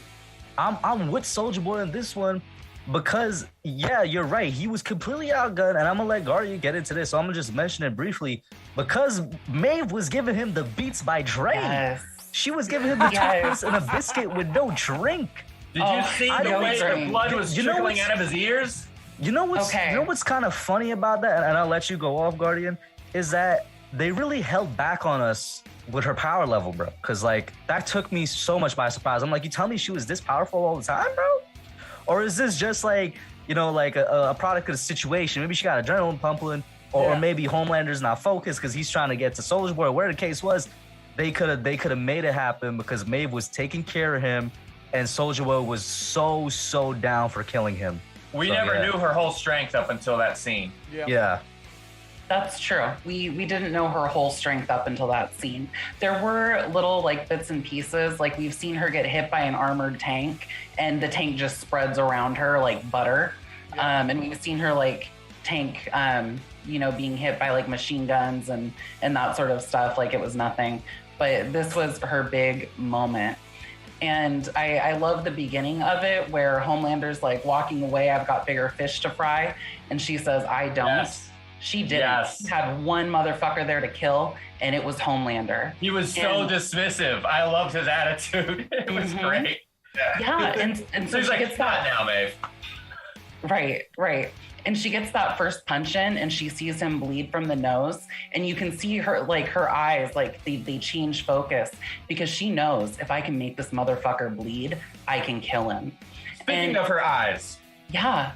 I'm with Soulja Boy in this one because, yeah, you're right. He was completely outgunned, and I'm going to let Guardian get into this, so I'm going to just mention it briefly. Because Maeve was giving him the beats by Dre. Yes. She was giving him the toothpaste and a biscuit with no drink. Did you see the way the blood was trickling out of his ears? You know what's kind of funny about that, and I'll let you go off, Guardian, is that they really held back on us with her power level, bro. Because, like, that took me so much by surprise. I'm like, you tell me she was this powerful all the time, bro? Or is this just like, like a product of the situation? Maybe she got adrenaline pumping, or maybe Homelander's not focused because he's trying to get to Soulja Boy. Where the case was, they could have made it happen because Maeve was taking care of him, and Soulja Boy was so down for killing him. We never knew her whole strength up until that scene. Yeah. That's true. We didn't know her whole strength up until that scene. There were little like bits and pieces. Like we've seen her get hit by an armored tank and the tank just spreads around her like butter. And we've seen her like tank, being hit by like machine guns and that sort of stuff. Like it was nothing. But this was her big moment. And I love the beginning of it where Homelander's like walking away. I've got bigger fish to fry. And she says, I don't. Yes. She didn't. She had one motherfucker there to kill, and it was Homelander. He was so dismissive. I loved his attitude. It was great. Yeah, and so she's like, it's not now, Maeve. Right. And she gets that first punch in, and she sees him bleed from the nose, and you can see her, like, her eyes, like, they change focus, because she knows if I can make this motherfucker bleed, I can kill him. Speaking of her eyes. Yeah.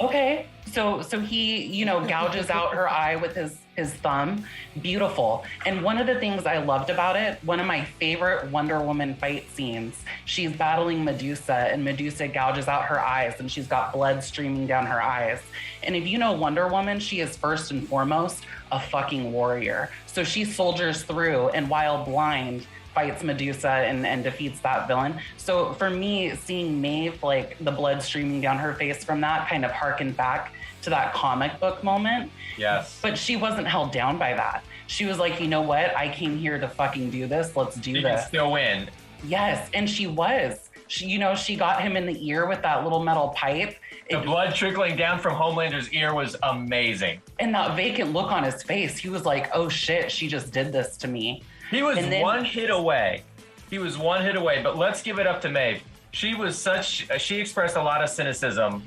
Okay. So he, gouges out her eye with his thumb. Beautiful. And one of the things I loved about it, one of my favorite Wonder Woman fight scenes, she's battling Medusa and Medusa gouges out her eyes and she's got blood streaming down her eyes. And if you know Wonder Woman, she is first and foremost a fucking warrior. So she soldiers through and while blind, fights Medusa and defeats that villain. So for me, seeing Maeve, like the blood streaming down her face from that kind of harkened back to that comic book moment. Yes. But she wasn't held down by that. She was like, you know what? I came here to fucking do this. Let's do this. She can still win. Yes. And she was. She got him in the ear with that little metal pipe. The blood trickling down from Homelander's ear was amazing. And that vacant look on his face, he was like, oh shit, she just did this to me. He was one hit away. But let's give it up to Maeve. She expressed a lot of cynicism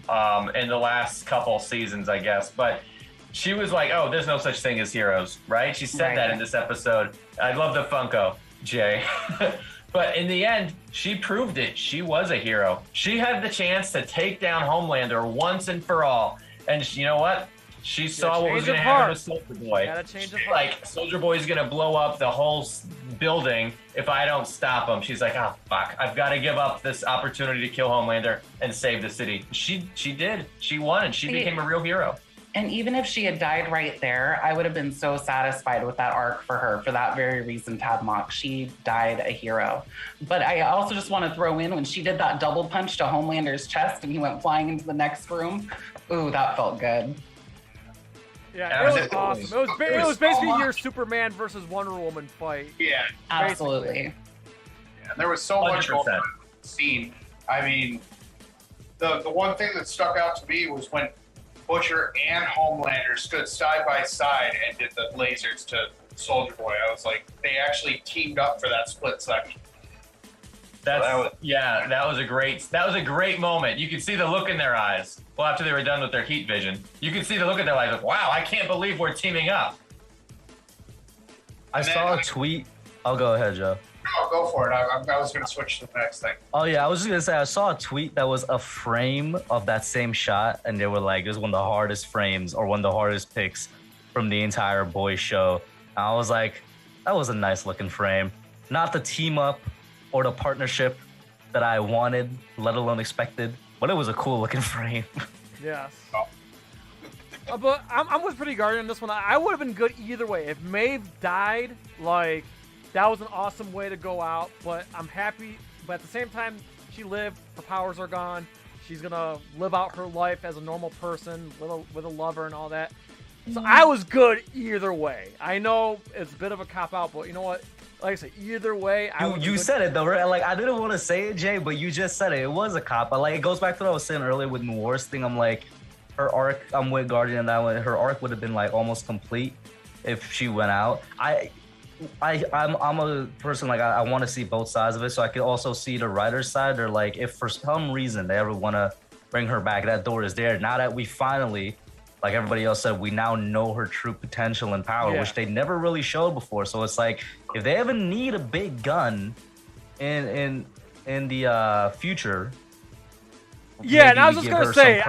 in the last couple seasons, I guess. But she was like, oh, there's no such thing as heroes, right? She said that in this episode. I love the Funko, Jay. But in the end, she proved it. She was a hero. She had the chance to take down Homelander once and for all. And you know what? She saw what was going to happen with Soldier Boy. Like, Soldier Boy is going to blow up the whole building if I don't stop him. She's like, oh, fuck. I've got to give up this opportunity to kill Homelander and save the city. She did. She won, and she became a real hero. And even if she had died right there, I would have been so satisfied with that arc for her for that very reason, Tadmok. She died a hero. But I also just want to throw in when she did that double punch to Homelander's chest and he went flying into the next room. Ooh, that felt good. Yeah, it was awesome. It was basically your Superman versus Wonder Woman fight. Yeah, absolutely. Yeah, there was so much going on in the scene. I mean, the one thing that stuck out to me was when Butcher and Homelander stood side by side and did the lasers to Soldier Boy. I was like, they actually teamed up for that split second. That was a great moment. You could see the look in their eyes. Well, after they were done with their heat vision, you could see the look in their eyes like, wow, I can't believe we're teaming up. I saw a tweet. I'll go ahead, Joe. No, go for it. I was going to switch to the next thing. Oh, yeah. I was just going to say, I saw a tweet that was a frame of that same shot, and they were like, it was one of the hardest frames or one of the hardest picks from the entire Boys show. And I was like, that was a nice looking frame. Not the team up or the partnership that I wanted, let alone expected, but it was a cool looking frame. Yes. But I'm with Pretty Guardian on this one. I would have been good either way. If Maeve died, like, that was an awesome way to go out, but I'm happy. But at the same time, she lived, her powers are gone. She's going to live out her life as a normal person with a lover and all that. So I was good either way. I know it's a bit of a cop-out, but you know what? Like I said, either way, you said it though, right? Like, I didn't want to say it, Jay, but you just said it. It was a cop. Like, it goes back to what I was saying earlier with Noir's thing. I'm like, her arc. I'm with Guardian on that one. Her arc would have been like almost complete if she went out. I'm a person like I want to see both sides of it, so I could also see the writer's side. Or like, if for some reason they ever want to bring her back, that door is there. Now that we finally, like everybody else said, we now know her true potential and power, which they never really showed before. So it's like, if they ever need a big gun in the future. Yeah, and I was just gonna say,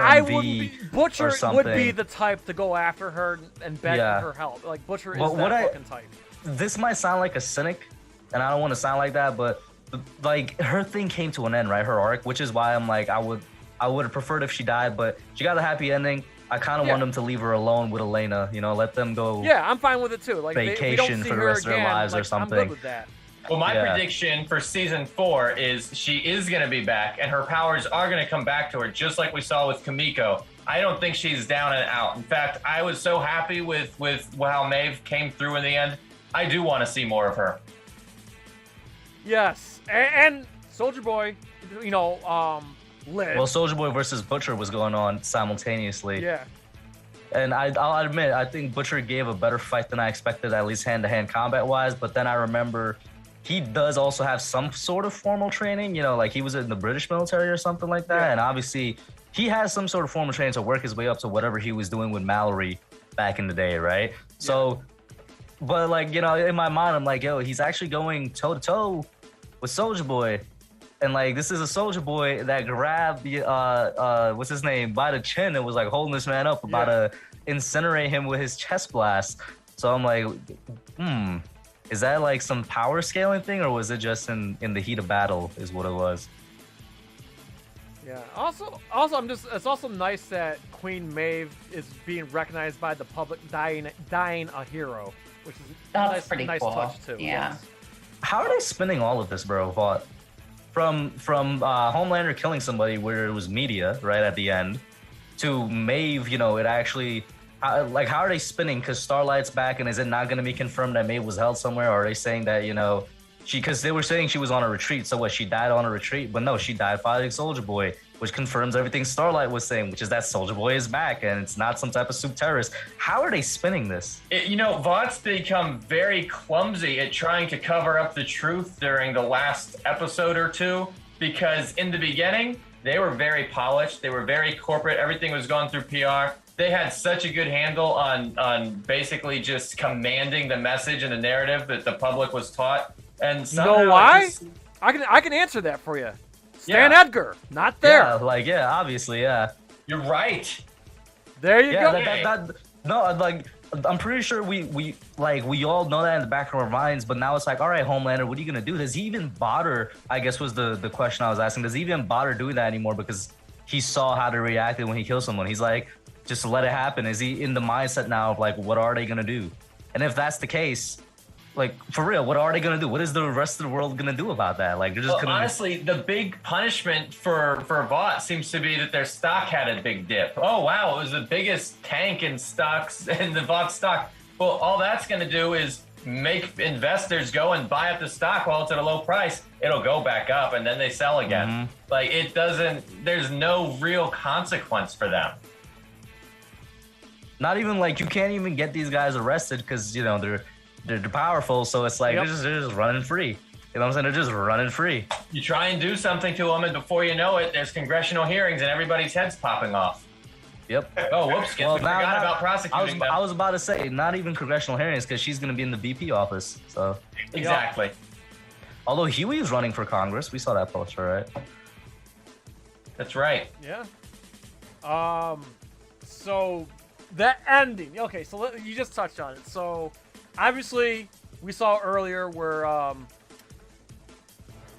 Butcher would be the type to go after her and beg for her help. Like, Butcher is that fucking type. This might sound like a cynic, and I don't want to sound like that, but like, her thing came to an end, right? Her arc, which is why I'm like, I would have preferred if she died, but she got a happy ending. I kind of want them to leave her alone with Elena, you know, let them go. Yeah, I'm fine with it too. Like, vacation for the rest of their lives or something. I'm good with that. Well, my prediction for season 4 is she is going to be back, and her powers are going to come back to her, just like we saw with Kamiko. I don't think she's down and out. In fact, I was so happy with how Maeve came through in the end. I do want to see more of her. Yes, and Soldier Boy, you know, lived. Well, Soldier Boy versus Butcher was going on simultaneously. Yeah. And I'll admit, I think Butcher gave a better fight than I expected, at least hand-to-hand combat-wise. But then I remember he does also have some sort of formal training. You know, like he was in the British military or something like that. Yeah. And obviously, he has some sort of formal training to work his way up to whatever he was doing with Mallory back in the day, right? Yeah. So, but like, you know, in my mind, I'm like, yo, he's actually going toe-to-toe with Soldier Boy. And like, this is a Soldier Boy that grabbed what's his name, by the chin and was like holding this man up, about to incinerate him with his chest blast. So I'm like, is that like some power scaling thing, or was it just in the heat of battle is what it was? Yeah. Also, it's also nice that Queen Maeve is being recognized by the public, dying a hero, which is a nice cool. touch too. Yeah. Yes. How are they spinning all of this, bro? Vaught? From Homelander killing somebody where it was media right at the end, to Maeve, you know, it actually, like, how are they spinning? Because Starlight's back, and is it not going to be confirmed that Maeve was held somewhere? Or are they saying that, you know, because they were saying she was on a retreat, so what, she died on a retreat? But no, she died fighting Soldier Boy, which confirms everything Starlight was saying, which is that Soldier Boy is back, and it's not some type of soup terrorist. How are they spinning this? You know, Vaught's become very clumsy at trying to cover up the truth during the last episode or two, because in the beginning, they were very polished, they were very corporate, everything was going through PR. They had such a good handle on basically just commanding the message and the narrative that the public was taught. And you know why? I can answer that for you. Stan Edgar, not there. Yeah, obviously, yeah. You're right. There you go. I'm pretty sure we all know that in the back of our minds, but now it's like, all right, Homelander, what are you gonna do? Does he even bother? I guess was the question I was asking. Does he even bother doing that anymore because he saw how they reacted when he killed someone? He's like, just let it happen. Is he in the mindset now of like, what are they gonna do? And if that's the case, like, for real, what are they gonna do? What is the rest of the world gonna do about that? Like, they're just gonna... Honestly, the big punishment for Vought seems to be that their stock had a big dip. Oh wow, it was the biggest tank in stocks in the Vought stock. Well, all that's gonna do is make investors go and buy up the stock while it's at a low price. It'll go back up and then they sell again. Like, it doesn't. There's no real consequence for them. Not even like, you can't even get these guys arrested because they're powerful, so it's like they're just running free. You know what I'm saying? They're just running free. You try and do something to them, and before you know it, there's congressional hearings, and everybody's head's popping off. Yep. Oh, whoops! Forgot about prosecuting them. I was about to say, not even congressional hearings, because she's going to be in the VP office. So exactly. Although Huey is running for Congress, we saw that poster, right? That's right. Yeah. So that ending. Okay, so you just touched on it. So. Obviously, we saw earlier where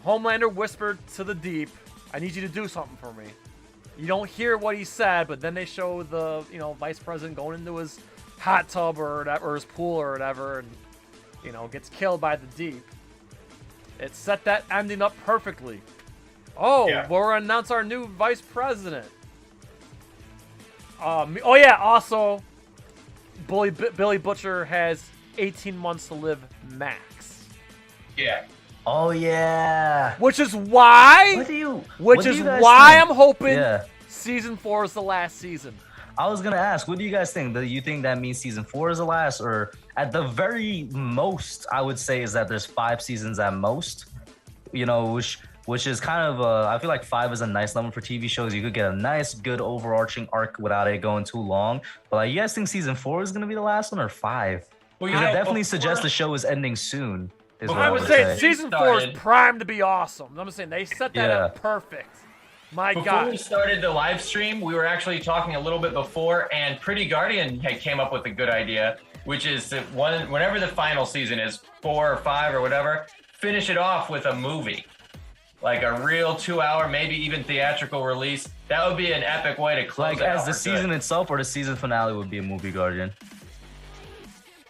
Homelander whispered to the Deep, "I need you to do something for me." You don't hear what he said, but then they show the vice president going into his hot tub or his pool or whatever, and gets killed by the Deep. It set that ending up perfectly. We're gonna announce our new vice president. Also, Billy Butcher has 18 months to live max. Yeah. Oh yeah. Which is why. I'm hoping season 4 is the last season. I was gonna ask, what do you guys think? Do you think that means season 4 is the last, or at the very most, I would say is that there's 5 seasons at most. Which is kind of I feel like 5 is a nice number for TV shows. You could get a nice, good overarching arc without it going too long. But you guys think season 4 is gonna be the last one, or 5? Well, it definitely suggests the show is ending soon. I would say season 4 is primed to be awesome. I'm saying they set that up perfect. My God. Before we started the live stream, we were actually talking a little bit before, and Pretty Guardian came up with a good idea, which is that whenever the final season is, 4 or 5 or whatever, finish it off with a movie. Like a real 2-hour, maybe even theatrical release. That would be an epic way to close it out. Like as the season itself, or the season finale would be a movie, Guardian?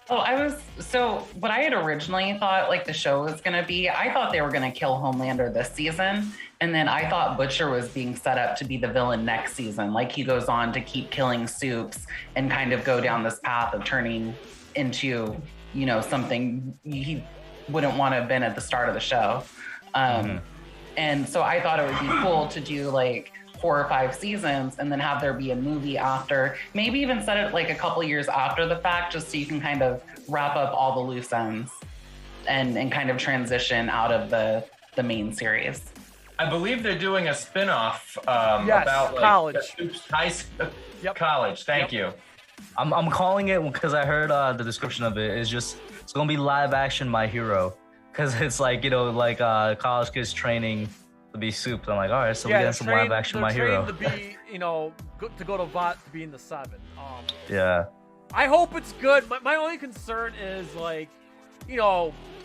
What I had originally thought the show was going to be, I thought they were going to kill Homelander this season. And then I thought Butcher was being set up to be the villain next season. Like he goes on to keep killing Supes and kind of go down this path of turning into, something he wouldn't want to have been at the start of the show. And so I thought it would be cool to do 4 or 5 seasons and then have there be a movie after, maybe even set it a couple years after the fact, just so you can kind of wrap up all the loose ends and kind of transition out of the main series. I believe they're doing a spin-off about college. College. Thank you. I'm calling it because I heard the description of it is just, it's gonna be live action My Hero, because it's college kids training to be Soup. I'm like, all right, so we got some live action My Hero. To be, to go to Vought to be in the 7. Yeah. I hope it's good. My only concern is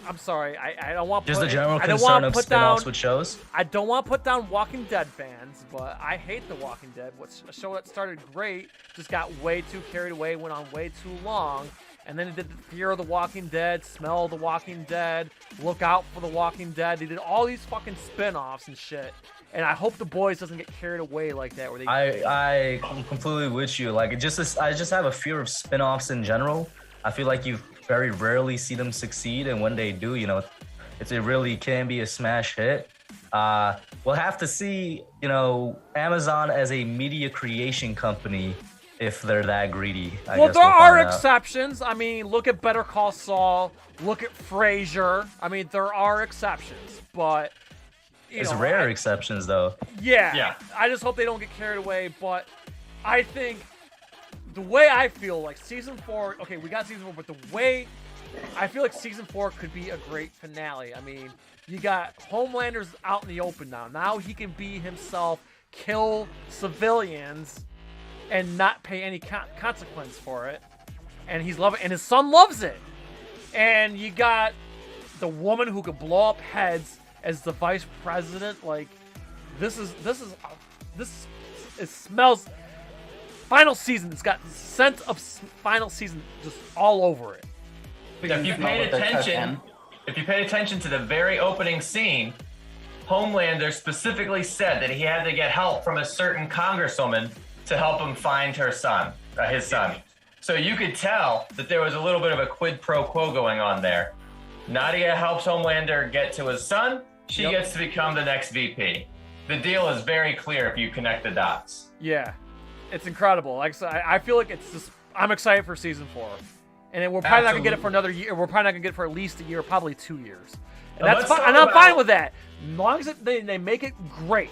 I'm sorry, I don't want just the general concern of spin-offs with shows. I don't want to put down Walking Dead fans, but I hate The Walking Dead. What's a show that started great, just got way too carried away, went on way too long. And then it did Fear of the Walking Dead, Smell of the Walking Dead, Look Out for the Walking Dead. They did all these fucking spin-offs and shit. And I hope The Boys doesn't get carried away like that. Where I'm completely with you. I just have a fear of spin-offs in general. I feel like you very rarely see them succeed, and when they do, it really can be a smash hit. We'll have to see, Amazon as a media creation company, if they're that greedy. Well, there are exceptions. I mean, look at Better Call Saul. Look at Frasier. I mean, there are exceptions, but it's rare exceptions, though. Yeah. I just hope they don't get carried away. But I think the way I feel, season 4. Okay, we got season 4, but the way I feel like season 4 could be a great finale. I mean, you got Homelander's out in the open now. Now he can be himself, kill civilians, and not pay any consequence for it. And he's loving, and his son loves it. And you got the woman who could blow up heads as the vice president. Like, it smells. Final season. It's got the scent of final season just all over it. If you paid attention to the very opening scene, Homelander specifically said that he had to get help from a certain congresswoman to help him find her son, his son. So you could tell that there was a little bit of a quid pro quo going on there. Nadia helps Homelander get to his son. She gets to become the next VP. The deal is very clear if you connect the dots. Yeah, it's incredible. Like I said, I feel like it's just. I'm excited for season 4, and then we're probably not gonna get it for another year. We're probably not gonna get it for at least a year, probably 2 years, and that's fine. And I'm fine with that, as long as they make it great.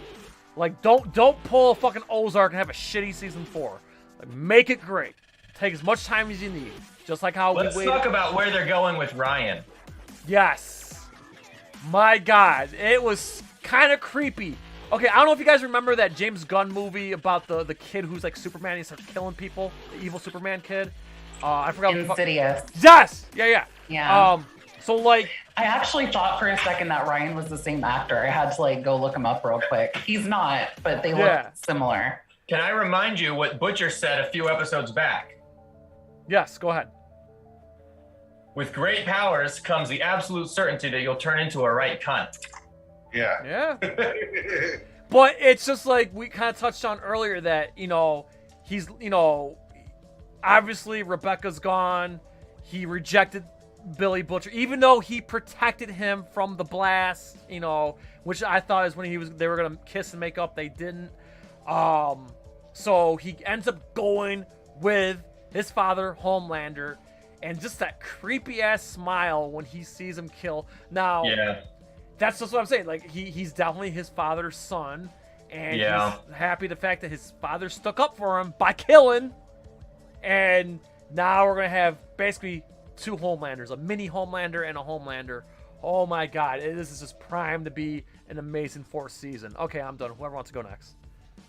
Like, don't pull a fucking Ozark and have a shitty season 4. Like, make it great. Take as much time as you need, just like how Let's talk about where they're going with Ryan. Yes, my God, it was kind of creepy. Okay, I don't know if you guys remember that James Gunn movie about the kid who's like Superman and he starts killing people, the evil Superman kid. I forgot. Insidious. Yes. Yeah. Yeah. So like, I actually thought for a second that Ryan was the same actor. I had to like go look him up real quick. He's not, but they look similar. Can I remind you what Butcher said a few episodes back? Yes, go ahead. With great powers comes the absolute certainty that you'll turn into a right cunt. Yeah. But it's just like we kind of touched on earlier that, he's, obviously Rebecca's gone. He rejected Billy Butcher, even though he protected him from the blast, which I thought is when they were going to kiss and make up. They didn't. So he ends up going with his father, Homelander, and just that creepy ass smile when he sees him kill. Now, that's just what I'm saying. Like, he's definitely his father's son, and he's happy the fact that his father stuck up for him by killing. And now we're gonna have basically 2 Homelanders, a mini Homelander and a Homelander. Oh my God, this is just primed to be an amazing 4th season. Okay, I'm done. Whoever wants to go next.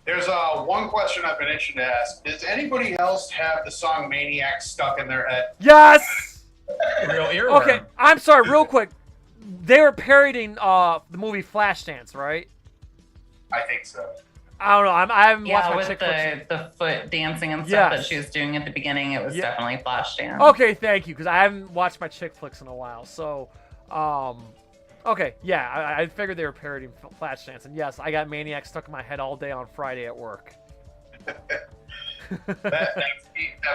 There's one question I've been itching to ask. Does anybody else have the song Maniac stuck in their head? Yes! Real earworm. Okay, I'm sorry, real quick. They were parodying the movie Flashdance, right? I think so. I don't know. I haven't watched my with chick flicks. the foot dancing and stuff that she was doing at the beginning. It was definitely Flashdance. Okay, thank you, because I haven't watched my chick flicks in a while. So, okay, yeah, I figured they were parodying Flashdance, and yes, I got Maniac stuck in my head all day on Friday at work.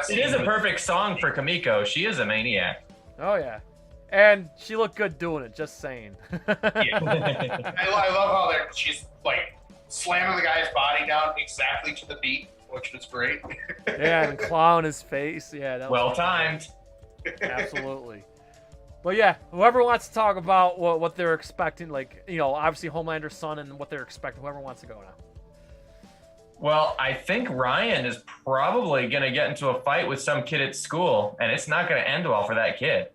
It is a perfect song for Kamiko. She is a maniac. Oh yeah, and she looked good doing it. Just saying. I love how she's like slamming the guy's body down exactly to the beat, which was great. Yeah, and clawing his face. Yeah, that was well timed. Absolutely. But yeah, whoever wants to talk about what they're expecting, like, obviously Homelander's son and what they're expecting, whoever wants to go now. Well, I think Ryan is probably going to get into a fight with some kid at school, and it's not going to end well for that kid.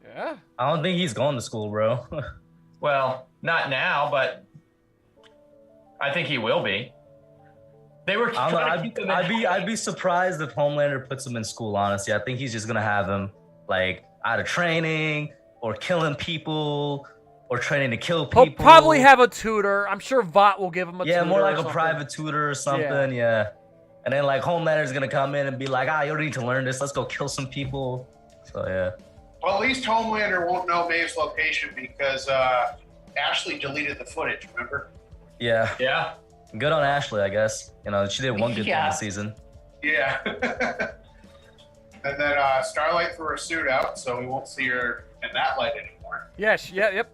Yeah? I don't think he's going to school, bro. Well, not now, but I think he will be. They were trying to keep him I'd be surprised if Homelander puts him in school, honestly. I think he's just going to have him, like, out of training or killing people or training to kill people. He'll probably have a tutor. I'm sure Vought will give him a tutor. Yeah, more like a private tutor or something, yeah. And then, like, Homelander's going to come in and be like, you don't need to learn this. Let's go kill some people. So, yeah. Well, at least Homelander won't know Maeve's location because Ashley deleted the footage, remember? Yeah. Yeah. Good on Ashley, I guess. She did one good thing this season. Yeah. And then Starlight threw her suit out, so we won't see her in that light anymore. Yeah,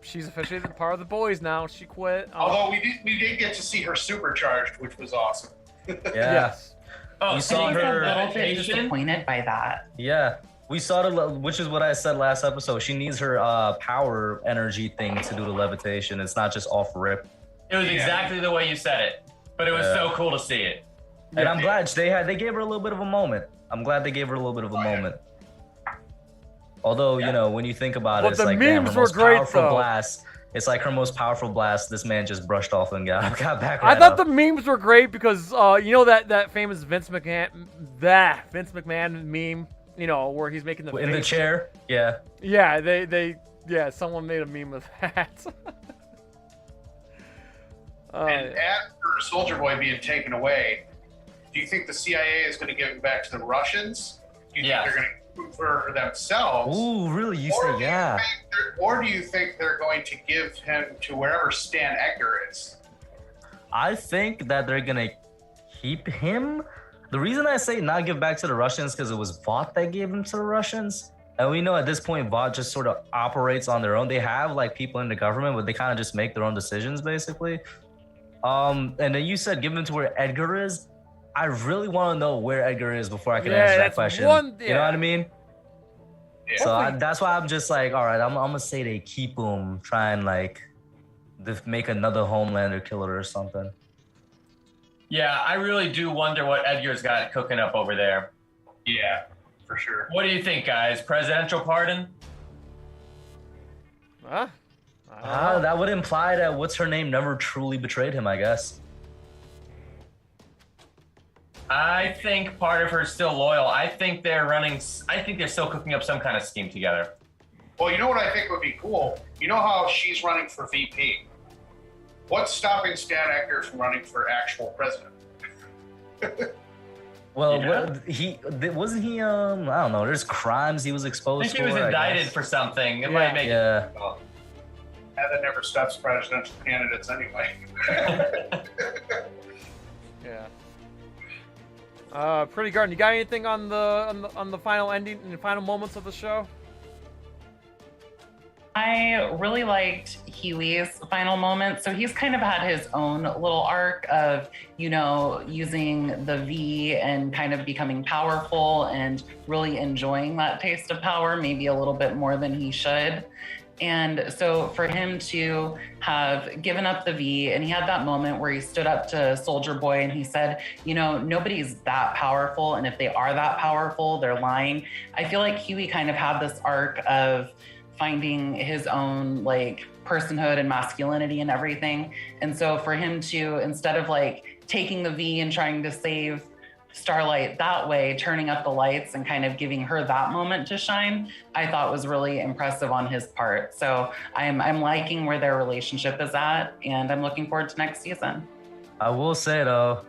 she's officially part of the boys now. She quit. Although we did get to see her supercharged, which was awesome. Yeah. Yes. Oh, we saw her. A little bit disappointed by that. Yeah. We saw which is what I said last episode. She needs her power energy thing to do the levitation. It's not just off rip. It was exactly the way you said it, but it was so cool to see it. And I'm glad they gave her a little bit of a moment. I'm glad they gave her a little bit of a moment. Although, you know, when you think about it, it's the like, damn, her memes were most great, powerful though. blast. It's like her most powerful blast. This man just brushed off and got back. I thought the memes were great because you know that famous Vince McMahon meme, you know, where he's making the in the face? chair. Yeah. Yeah, someone made a meme of that. And after Soldier Boy being taken away, do you think the CIA is going to give him back to the Russians? Do you think they're going to keep him for themselves? Ooh, really? You say yeah? Or do you think they're going to give him to wherever Stan Edgar is? I think that they're gonna keep him. The reason I say not give back to the Russians because it was Vought that gave him to the Russians. And we know at this point Vought just sort of operates on their own. They have like people in the government, but they kind of just make their own decisions basically. And then you said give him to where Edgar is. I really want to know where Edgar is before I can answer that question. You know what I mean? Yeah. So that's why I'm just like, all right, I'm gonna say they keep him, try and like make another Homelander killer or something. Yeah, I really do wonder what Edgar's got cooking up over there. Yeah, for sure. What do you think, guys? Presidential pardon? That would imply that what's her name never truly betrayed him, I guess. I think part of her's still loyal. I think they're still cooking up some kind of scheme together. Well, you know what I think would be cool? You know how she's running for VP? What's stopping Stan Edgar from running for actual president? Well, wasn't he? I don't know. There's crimes he was exposed I think he was indicted for something. It might make that never stops presidential candidates anyway. Yeah. Pretty Garden, you got anything on the final ending and the final moments of the show? I really liked Huey's final moment. So he's kind of had his own little arc of, you know, using the V and kind of becoming powerful and really enjoying that taste of power, maybe a little bit more than he should. And so for him to have given up the V, and he had that moment where he stood up to Soldier Boy and he said, you know, nobody's that powerful. And if they are that powerful, they're lying. I feel like Huey kind of had this arc of finding his own like personhood and masculinity and everything. And so for him to, instead of like taking the V and trying to save Starlight that way, turning up the lights and kind of giving her that moment to shine, I thought was really impressive on his part. So I'm liking where their relationship is at, and I'm looking forward to next season. I will say though,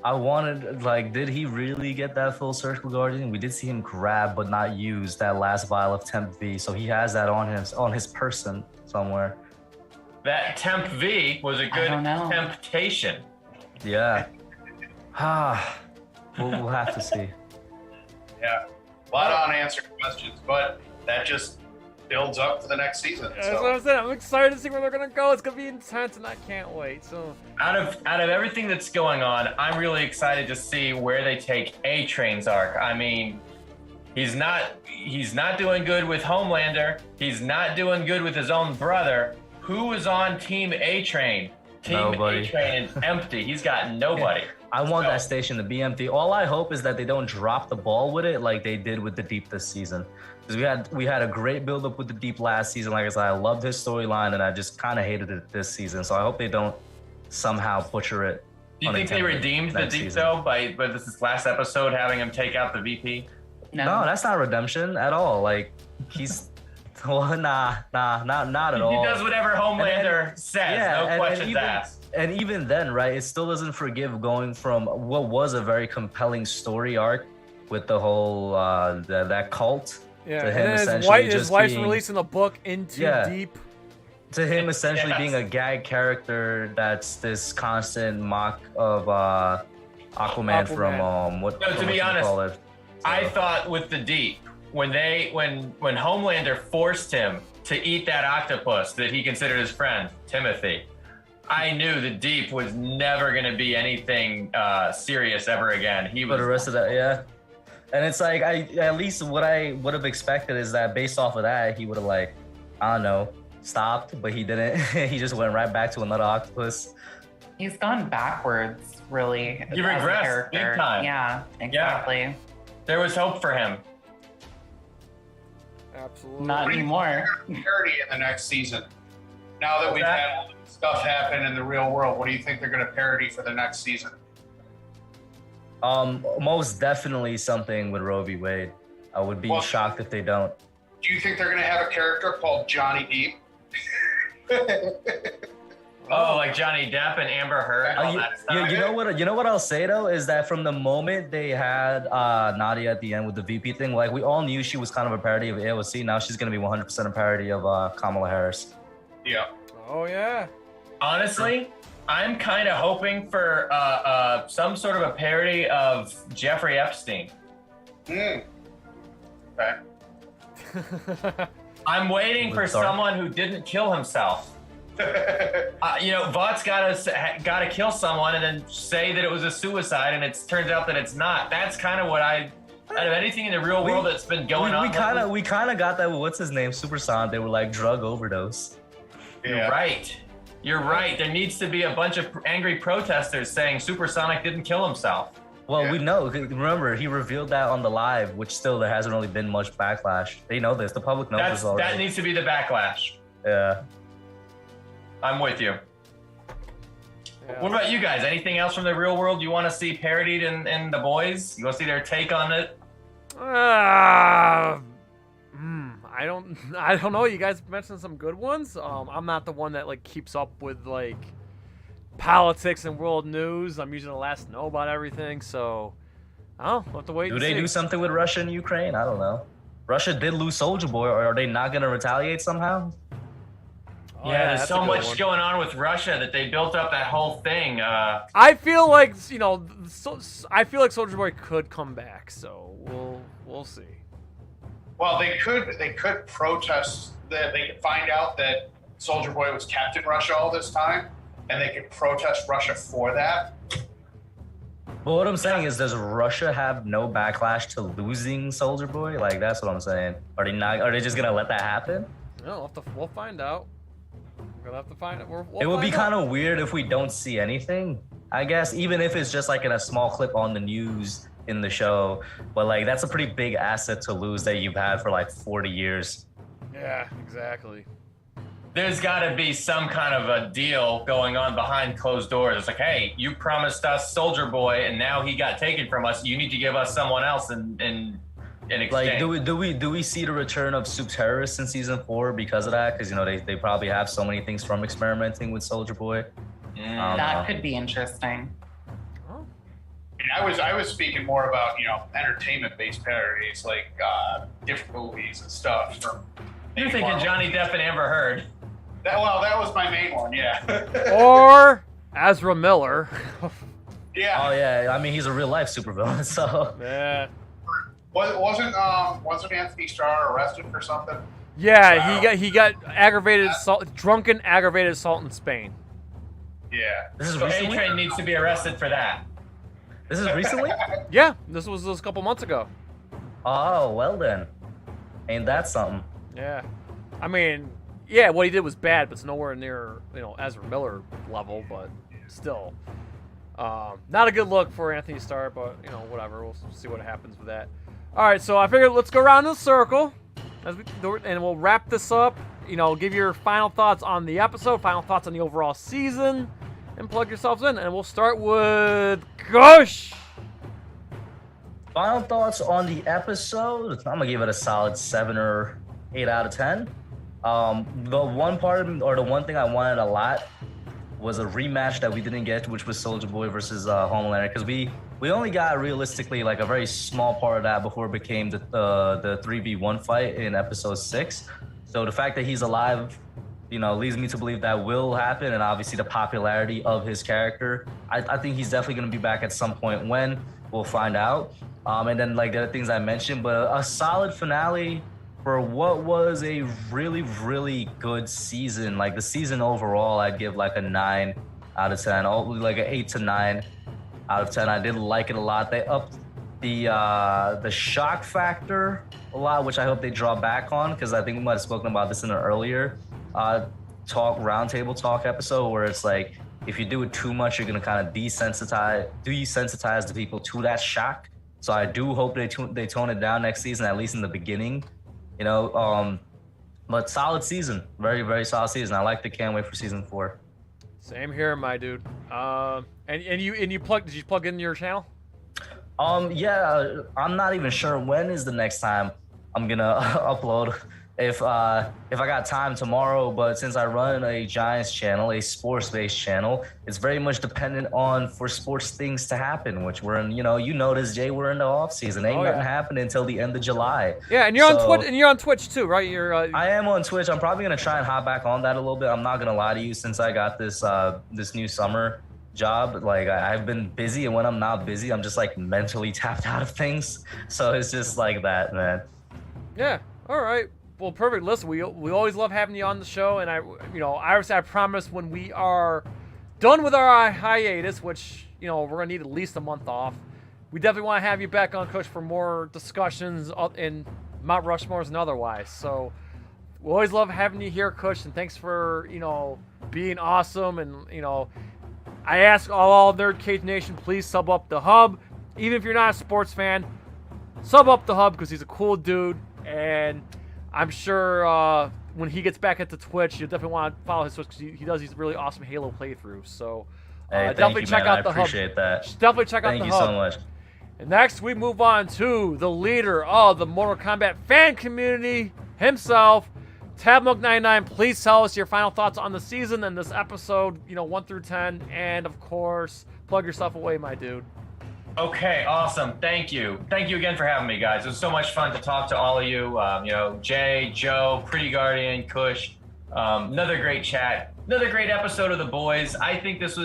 I wanted, like, did he really get that full circle guardian? We did see him grab but not use that last vial of Temp V, so he has that on his person somewhere. That Temp V was a good temptation. Yeah. We'll have to see. Yeah, a lot of unanswered questions, but that just builds up for the next season. That's what I'm saying. I'm excited to see where they're gonna go. It's gonna be intense, and I can't wait. So out of everything that's going on, I'm really excited to see where they take A-Train's arc. I mean, he's not doing good with Homelander. He's not doing good with his own brother. Who is on Team A-Train? Nobody. A-Train is empty. He's got nobody. I want that station to be empty. All I hope is that they don't drop the ball with it like they did with the Deep this season. Because we had a great build-up with the Deep last season. Like I said, I loved his storyline, and I just kind of hated it this season. So I hope they don't somehow butcher it. Do you think they redeemed the Deep though by this last episode having him take out the VP? No, that's not redemption at all. Like he's not at all. He does whatever Homelander says, no questions asked. And even then, right, it still doesn't forgive going from what was a very compelling story arc with the whole that cult yeah, to him and essentially his wife's releasing the book into Deep. To him essentially being a gag character that's this constant mock of Aquaman from to be honest, I thought with the Deep when Homelander forced him to eat that octopus that he considered his friend Timothy, I knew the Deep was never going to be anything serious ever again. For the rest of that, yeah. And it's like, at least what I would have expected is that based off of that, he would have like, I don't know, stopped, but he didn't. He just went right back to another octopus. He's gone backwards, really. He regressed big time. Yeah, exactly. Yeah. There was hope for him. Absolutely. Not anymore. Parody in the next season. Now that we've had all this stuff happen in the real world, what do you think they're going to parody for the next season? Most definitely something with Roe v. Wade. I would be shocked if they don't. Do you think they're going to have a character called Johnny Depp? Oh, like Johnny Depp and Amber Heard, all that stuff. You know what I'll say though is that from the moment they had Nadia at the end with the VP thing, like we all knew she was kind of a parody of AOC. Now she's gonna be 100% a parody of Kamala Harris. Yeah. Oh yeah. Honestly, I'm kind of hoping for some sort of a parody of Jeffrey Epstein. Okay. I'm waiting for someone who didn't kill himself. Vought's gotta kill someone and then say that it was a suicide, and it turns out that it's not. That's kind of what out of anything in the real world that's been going on. We kind of got that with what's his name, Supersonic. They were like drug overdose. You're right. You're right. There needs to be a bunch of angry protesters saying Supersonic didn't kill himself. Well, we know. Remember, he revealed that on the live, which still there hasn't really been much backlash. They know this. The public knows this already. That needs to be the backlash. Yeah. I'm with you. Yeah. What about you guys? Anything else from the real world you want to see parodied in The Boys? You want to see their take on it? I don't know. You guys mentioned some good ones. I'm not the one that like keeps up with like politics and world news. I'm usually the last to know about everything. So we'll have to wait. Do they do something with Russia and Ukraine? I don't know. Russia did lose Soldier Boy, or are they not going to retaliate somehow? Yeah, there's so much going on with Russia that they built up that whole thing. I feel like Soldier Boy could come back, so we'll see. Well, they could protest that. They could find out that Soldier Boy was kept in Russia all this time, and they could protest Russia for that. But what I'm saying is, does Russia have no backlash to losing Soldier Boy? Like, that's what I'm saying. Are they just gonna let that happen? No, we'll find out. We're gonna have to find it. It would be kind of weird if we don't see anything, I guess, even if it's just like in a small clip on the news in the show. But like, that's a pretty big asset to lose that you've had for like 40 years. Yeah, exactly. There's got to be some kind of a deal going on behind closed doors. It's like, hey, you promised us Soldier Boy, and now he got taken from us. You need to give us someone else in exchange. Like, do we see the return of Soup Terrorists in season 4 because of that? Because they probably have so many things from experimenting with Soldier Boy. That could be interesting. I was speaking more about entertainment-based parodies, like different movies and stuff. You're thinking Johnny Depp and Amber Heard. That was my main one, yeah. Or Ezra Miller. Yeah. Oh yeah, I mean he's a real life supervillain, so. Yeah. Wasn't Anthony Starr arrested for something? Yeah, he got drunken aggravated assault in Spain. Yeah. This is so recently? A-Train needs to be arrested for that. This is recently? Yeah, this was a couple months ago. Oh, well then. Ain't that something? Yeah. I mean, yeah, what he did was bad, but it's nowhere near, Ezra Miller level, but still. Not a good look for Anthony Starr, but, whatever. We'll see what happens with that. All right, so I figured let's go around in a circle, and we'll wrap this up. Give your final thoughts on the episode, final thoughts on the overall season, and plug yourselves in. And we'll start with Kush. Final thoughts on the episode. I'm gonna give it a solid 7 or 8 out of 10. The one thing I wanted a lot was a rematch that we didn't get, which was Soldier Boy versus Homelander, because we only got realistically like a very small part of that before it became the 3v1 fight in episode 6. So the fact that he's alive, leads me to believe that will happen, and obviously the popularity of his character. I think he's definitely going to be back at some point. When, we'll find out. And then like the other things I mentioned, but a solid finale for what was a really, really good season. Like the season overall, I'd give like a 9 out of 10, like an 8 to 9 out of 10. I did like it a lot. They upped the shock factor a lot, which I hope they draw back on, because I think we might have spoken about this in an earlier roundtable talk episode, where it's like if you do it too much, you're gonna kind of desensitize the people to that shock. So I do hope they tone it down next season, at least in the beginning. But solid season, very, very solid season. I like the can't wait for season 4. Same here, my dude. And you did you plug in your channel? Yeah, I'm not even sure when is the next time I'm gonna upload. If I got time tomorrow, but since I run a Giants channel, a sports-based channel, it's very much dependent on for sports things to happen, which we're in. You notice, Jay, we're in the off season. Ain't nothing happening until the end of July. Yeah, and you're on Twitch, and you're on Twitch too, right? I am on Twitch. I'm probably gonna try and hop back on that a little bit. I'm not gonna lie to you, since I got this this new summer job, like I've been busy, and when I'm not busy, I'm just like mentally tapped out of things. So it's just like that, man. Yeah. All right. Well, perfect. Listen, we always love having you on the show, and I promise when we are done with our hiatus, which we're gonna need at least a month off, we definitely want to have you back on, Kush, for more discussions in Mount Rushmores and otherwise. So we always love having you here, Kush, and thanks for being awesome. And I ask all NerdCage Nation, please sub up the Hub, even if you're not a sports fan. Sub up the Hub because he's a cool dude, and I'm sure when he gets back at the Twitch, you'll definitely want to follow his Twitch because he does these really awesome Halo playthroughs. So definitely check out the Hub. I appreciate that. Definitely check out the Hub. Thank you so much. And next, we move on to the leader of the Mortal Kombat fan community himself, TabMook99. Please tell us your final thoughts on the season and this episode, 1 through 10, and of course, plug yourself away, my dude. Okay, awesome. Thank you. Thank you again for having me, guys. It was so much fun to talk to all of you. Jay, Joe, Pretty Guardian, Kush. Another great chat. Another great episode of The Boys. I think I'm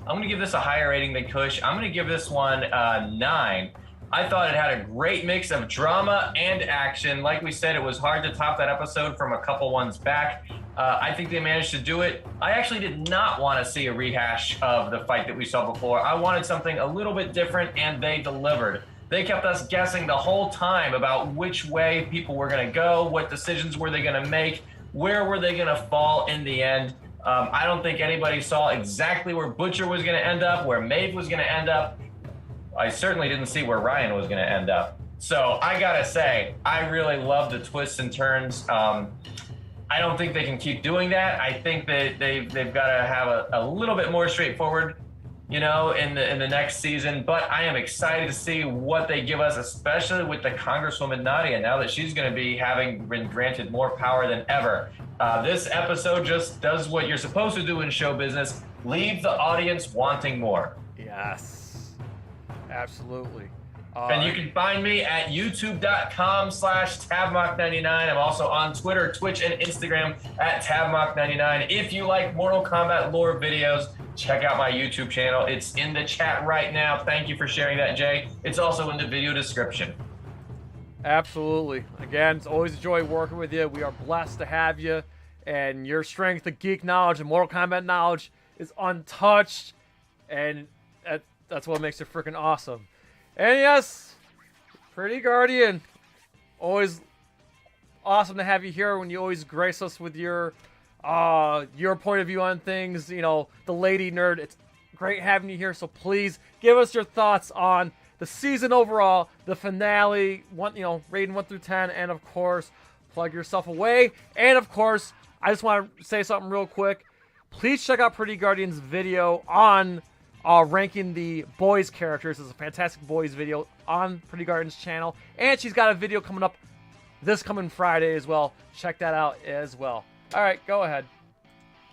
going to give this a higher rating than Kush. I'm going to give this one a 9. I thought it had a great mix of drama and action. Like we said, it was hard to top that episode from a couple ones back. I think they managed to do it. I actually did not want to see a rehash of the fight that we saw before. I wanted something a little bit different, and they delivered. They kept us guessing the whole time about which way people were going to go, what decisions were they going to make, where were they going to fall in the end. I don't think anybody saw exactly where Butcher was going to end up, where Maeve was going to end up. I certainly didn't see where Ryan was going to end up. So I got to say, I really love the twists and turns. I don't think they can keep doing that. I think that they've got to have a little bit more straightforward, in the next season. But I am excited to see what they give us, especially with the Congresswoman Nadia, now that she's going to be having been granted more power than ever. This episode just does what you're supposed to do in show business: leave the audience wanting more. Yes, absolutely. And you can find me at youtube.com/TabMock99. I'm also on Twitter, Twitch, and Instagram at TabMock99. If you like Mortal Kombat lore videos, check out my YouTube channel. It's in the chat right now. Thank you for sharing that, Jay. It's also in the video description. Absolutely. Again, it's always a joy working with you. We are blessed to have you. And your strength of geek knowledge and Mortal Kombat knowledge is untouched. And that's what makes it freaking awesome. And yes, Pretty Guardian, always awesome to have you here when you always grace us with your point of view on things. The lady nerd. It's great having you here. So please give us your thoughts on the season overall, the finale, rating 1 through 10, and of course, plug yourself away. And of course, I just want to say something real quick. Please check out Pretty Guardian's video on ranking the boys characters. It's a fantastic boys video on Pretty Guardian's channel, and she's got a video coming up this coming Friday as well. Check that out as well. All right, go ahead.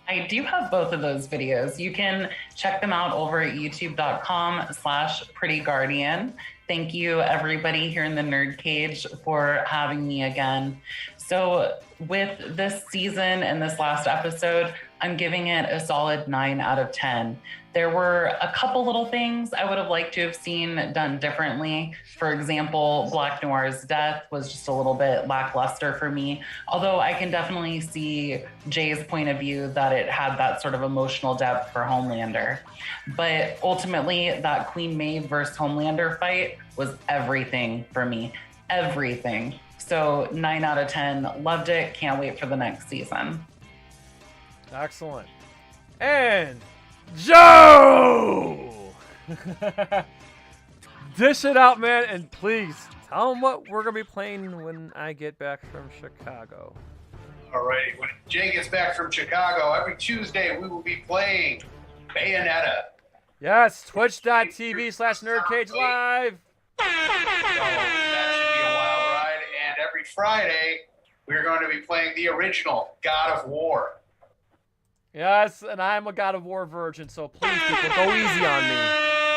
I do have both of those videos. You can check them out over at youtube.com/prettyguardian. Thank you, everybody here in the Nerd Cage, for having me again. So with this season and this last episode, I'm giving it a solid 9 out of 10. There were a couple little things I would have liked to have seen done differently. For example, Black Noir's death was just a little bit lackluster for me, although I can definitely see Jay's point of view that it had that sort of emotional depth for Homelander. But ultimately, that Queen Maeve versus Homelander fight was everything for me. Everything. So 9 out of 10, loved it, can't wait for the next season. Excellent. And Joe! Dish it out, man, and please Tell them what we're going to be playing when I get back from Chicago. Alrighty, when Jay gets back from Chicago, every Tuesday we will be playing Bayonetta. Yes, twitch.tv/NerdCage Live. So that should be a wild ride. And every Friday, we're going to be playing the original God of War. Yes, and I'm a God of War virgin, so please, people, go easy on me.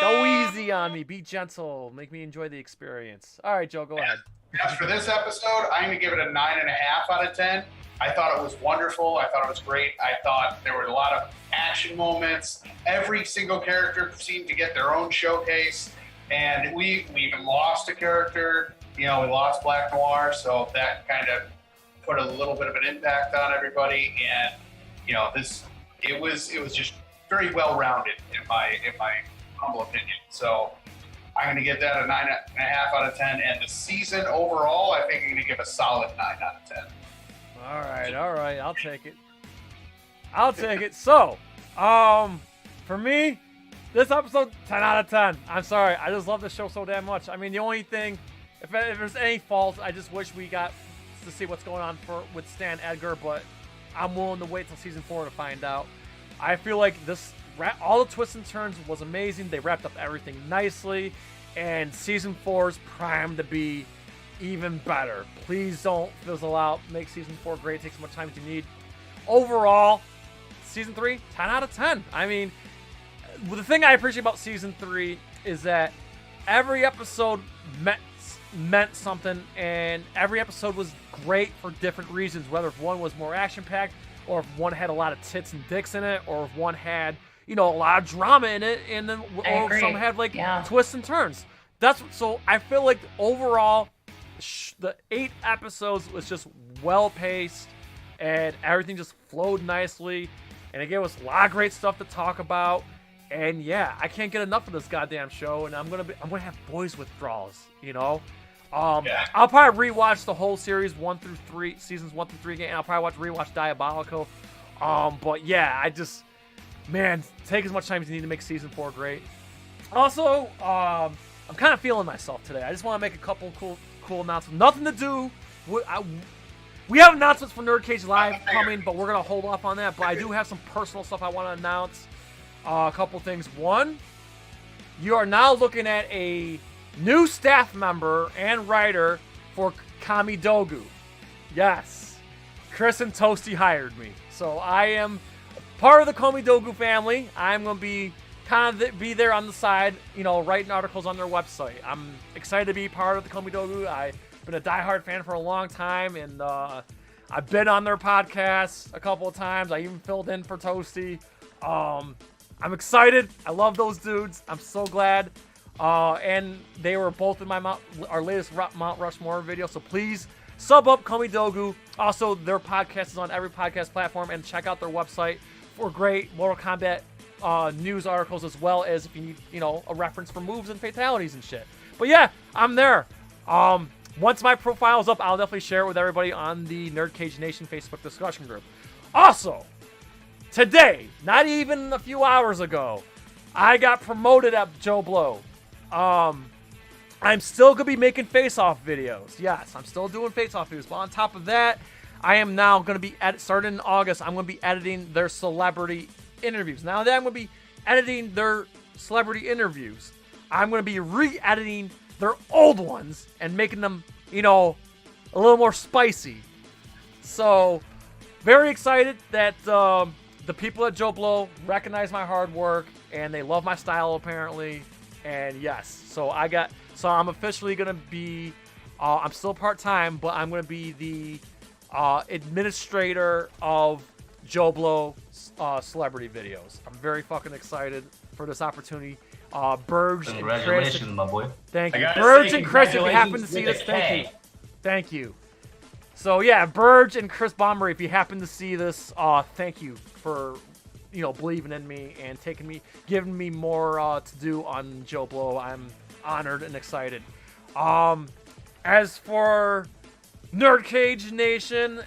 Go easy on me. Be gentle. Make me enjoy the experience. All right, Joe, go ahead. As for this episode, I'm going to give it a 9.5 out of 10. I thought it was wonderful. I thought it was great. I thought there were a lot of action moments. Every single character seemed to get their own showcase. And we even lost a character. We lost Black Noir, so that kind of put a little bit of an impact on everybody. And it was just very well rounded in my humble opinion. So I'm going to give that a 9.5 out of 10. And the season overall, I think I'm going to give a solid 9 out of 10. All right. I'll take it. So, for me, this episode, 10 out of 10. I'm sorry. I just love this show so damn much. I mean, the only thing, if there's any faults, I just wish we got to see what's going on with Stan Edgar, but I'm willing to wait till season 4 to find out. I feel like all the twists and turns was amazing. They wrapped up everything nicely, and season 4 is primed to be even better. Please don't fizzle out. Make season 4 great. Take as much time as you need. Overall, season 3, 10 out of 10. I mean, the thing I appreciate about season 3 is that every episode meant something, and every episode was great for different reasons, whether if one was more action-packed, or if one had a lot of tits and dicks in it, or if one had, a lot of drama in it, and then or some had twists and turns. So I feel like overall, the 8 episodes was just well-paced, and everything just flowed nicely, and it gave us a lot of great stuff to talk about. And yeah, I can't get enough of this goddamn show, and I'm gonna have boys withdrawals, I'll probably rewatch the whole series 1 through 3, seasons 1 through 3 again. And I'll probably rewatch Diabolical. But yeah, take as much time as you need to make season 4 great. Also, I'm kind of feeling myself today. I just want to make a couple cool announcements. Nothing to do with. We have announcements for NerdCage Live coming, but we're gonna hold off on that. But I do have some personal stuff I want to announce. A couple things. One, you are now looking at a new staff member and writer for Kamidogu. Yes, Chris and Toasty hired me, so I am part of the Kamidogu family. I'm gonna be be there on the side, writing articles on their website. I'm excited to be part of the Kamidogu. I've been a diehard fan for a long time, and I've been on their podcast a couple of times. I even filled in for Toasty. I'm excited. I love those dudes. I'm so glad. And they were both in our latest Mount Rushmore video. So please sub up Kamidogu. Also, their podcast is on every podcast platform, and check out their website for great Mortal Kombat news articles, as well as if you need, a reference for moves and fatalities and shit. But yeah, I'm there. Once my profile is up, I'll definitely share it with everybody on the NerdCage Nation Facebook discussion group. Also, today, not even a few hours ago, I got promoted at Joe Blow. I'm still going to be making face-off videos. Yes, I'm still doing face-off videos. But on top of that, I am now going to be, starting in August, I'm going to be editing their celebrity interviews. Now that I'm going to be editing their celebrity interviews, I'm going to be re-editing their old ones and making them, a little more spicy. So, very excited that the people at Joe Blow recognize my hard work, and they love my style, apparently. And yes, so I'm officially going to be, I'm still part-time, but I'm going to be the administrator of Joe Blow celebrity videos. I'm very fucking excited for this opportunity. Burge and Chris. Congratulations, my boy. Thank you. Burge and Chris, if you happen to see this, thank you. Thank you. So yeah, Burge and Chris Bomber, if you happen to see this, thank you for, believing in me and giving me more to do on Joe Blow. I'm honored and excited. As for NerdCage Nation,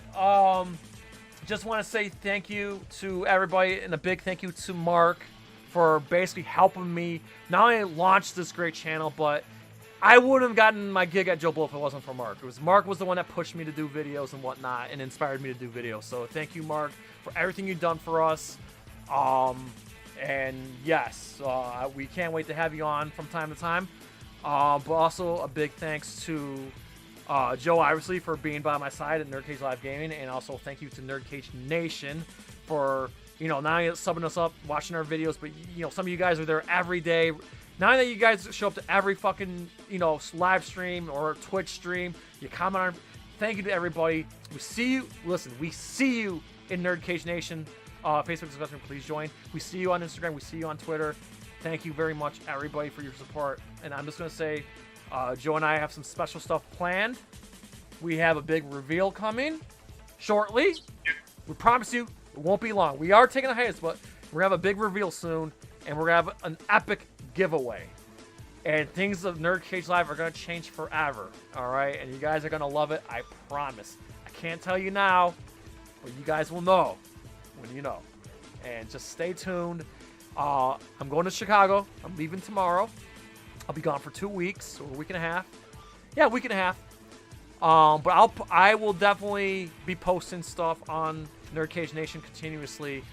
just want to say thank you to everybody, and a big thank you to Mark for basically helping me not only launch this great channel, but I wouldn't have gotten my gig at Joe Blow if it wasn't for Mark. Mark was the one that pushed me to do videos and whatnot and inspired me to do videos. So thank you, Mark, for everything you've done for us. And yes, we can't wait to have you on from time to time. But also a big thanks to Joe Iversley for being by my side at NerdCage Live Gaming, and also thank you to NerdCage Nation for, you know, not only subbing us up, watching our videos, but, you know, some of you guys are there every day. Now that you guys show up to every fucking, you know, live stream or Twitch stream, you comment on. Thank you to everybody. We see you. Listen, we see you in NerdCage Nation. Facebook discussion, please join. We see you on Instagram. We see you on Twitter. Thank you very much, everybody, for your support. And I'm just going to say, Joe and I have some special stuff planned. We have a big reveal coming shortly. We promise you it won't be long. We are taking a hiatus, but we're going to have a big reveal soon. And we're going to have an epic giveaway. And things of NerdCage Live are going to change forever. All right? And you guys are going to love it. I promise. I can't tell you now, but you guys will know when you know. And just stay tuned. I'm going to Chicago. I'm leaving tomorrow. I'll be gone for 2 weeks or a week and a half. Yeah, a week and a half. But I will definitely be posting stuff on NerdCage Nation continuously.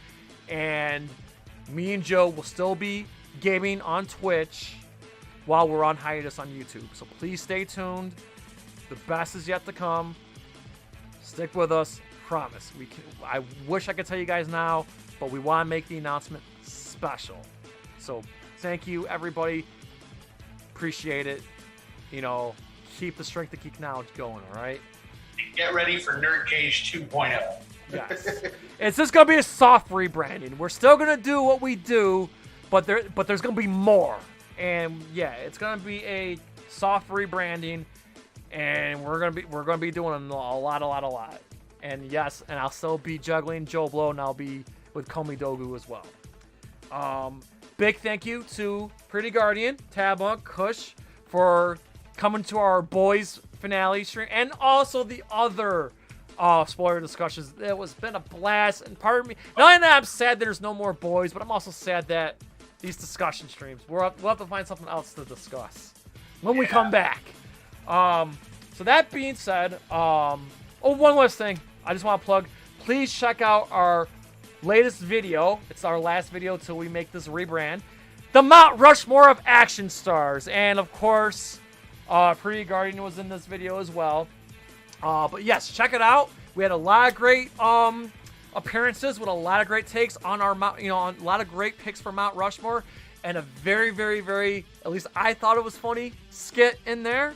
And me and Joe will still be gaming on Twitch while we're on hiatus on YouTube. So please stay tuned. The best is yet to come. Stick with us. Promise. I wish I could tell you guys now, but we want to make the announcement special. So thank you, everybody. Appreciate it. You know, keep the Strength of Geek Knowledge going, all right? Get ready for NerdCage 2.0. Yes. It's just going to be a soft rebranding. We're still going to do what we do, but there's going to be more. And yeah, it's going to be a soft rebranding, and we're going to be doing a lot. And yes, and I'll still be juggling Joe Blow, and I'll be with Komi Dogu as well. Big thank you to Pretty Guardian, Tabunk, Kush for coming to our boys finale stream, and also the other spoiler discussions. It was been a blast, and part of me, not only that I'm sad there's no more boys, but I'm also sad that these discussion streams, we'll have to find something else to discuss when we come back. So that being said, one last thing I just want to plug. Please check out our latest video. It's our last video till we make this rebrand. The Mount Rushmore of action stars. And of course, Pretty Guardian was in this video as well. But yes, check it out. We had a lot of great appearances with a lot of great takes on our on a lot of great picks for Mount Rushmore, and a very, very, very, at least I thought it was funny, skit in there.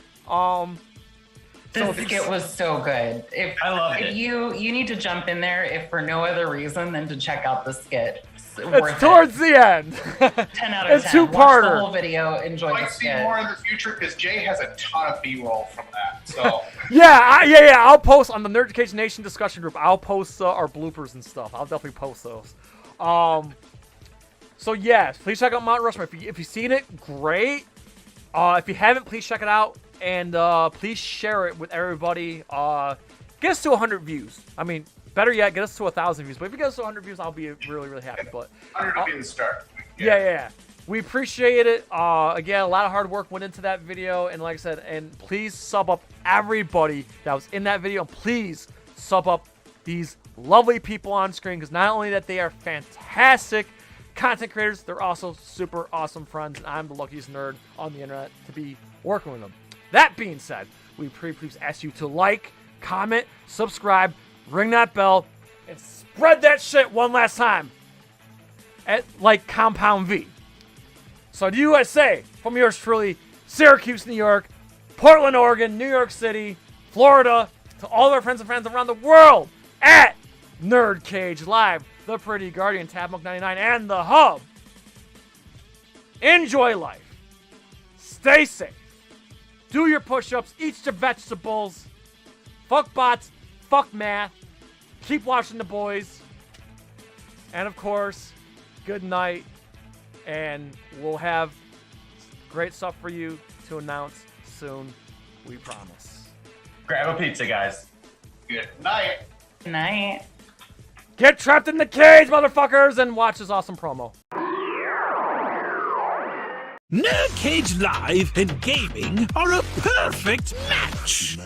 This skit was so good. I loved it. You need to jump in there if for no other reason than to check out the skit. It's towards the end. 10 out of 10. It's two-parter. Watch the whole video. Enjoy I'd the like to see skit. more in the future because Jay has a ton of B-roll from that. So yeah. I'll post on the NerdCage Nation discussion group. I'll post our bloopers and stuff. I'll definitely post those. So yes, please check out Mount Rushmore. If you've seen it, great. If you haven't, please check it out, and please share it with everybody. Get us to 100 views. I mean, better yet, get us to 1,000 views. But if you get us to 100 views, I'll be really, really happy. But 100 will be the start. Yeah. We appreciate it. Again, a lot of hard work went into that video, and like I said, and please sub up everybody that was in that video. Please sub up these lovely people on screen, because not only that they are fantastic content creators, they're also super awesome friends, and I'm the luckiest nerd on the internet to be working with them. That being said, we please ask you to like, comment, subscribe, ring that bell, and spread that shit one last time at like Compound V. So the USA, from yours truly, Syracuse, New York, Portland, Oregon, New York City, Florida, to all of our friends and friends around the world at NerdCage Live, The Pretty Guardian, Tabmonk99, and The Hub. Enjoy life. Stay safe. Do your push-ups. Eat your vegetables. Fuck bots. Fuck math. Keep watching the boys. And of course, good night. And we'll have great stuff for you to announce soon. We promise. Grab a pizza, guys. Good night. Good night. Get trapped in the cage, motherfuckers, and watch this awesome promo. NerdCage Live and gaming are a perfect match.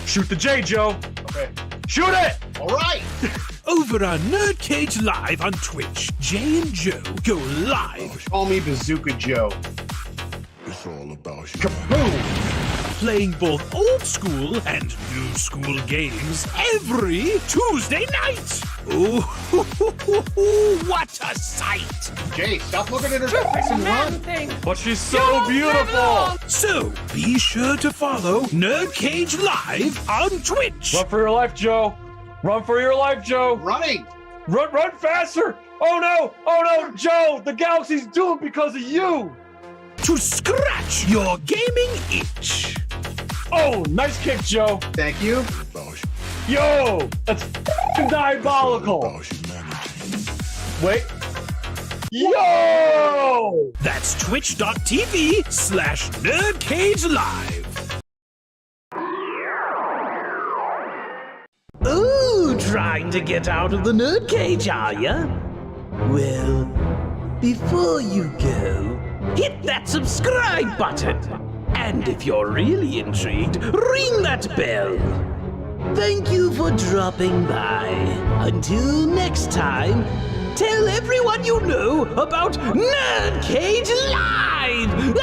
Shoot the J, Joe. Okay. Shoot it! All right. Over on NerdCage Live on Twitch, Jay and Joe go live. Call me Bazooka Joe. It's all about you. Kaboom! Playing both old school and new school games every Tuesday night. Ooh, what a sight! Jay, stop looking at her face and run. But she's so beautiful. So be sure to follow NerdCage Live on Twitch. Run for your life, Joe. Run for your life, Joe. Running. Run faster. Oh no, Joe, the galaxy's doomed because of you. To scratch your gaming itch. Oh, nice kick, Joe. Thank you. Yo, that's diabolical. Wait. Yo! That's twitch.tv/NerdCage Live. Ooh, trying to get out of the nerd cage, are ya? Well, before you go, hit that subscribe button. And if you're really intrigued, ring that bell. Thank you for dropping by. Until next time, tell everyone you know about NerdCage Live!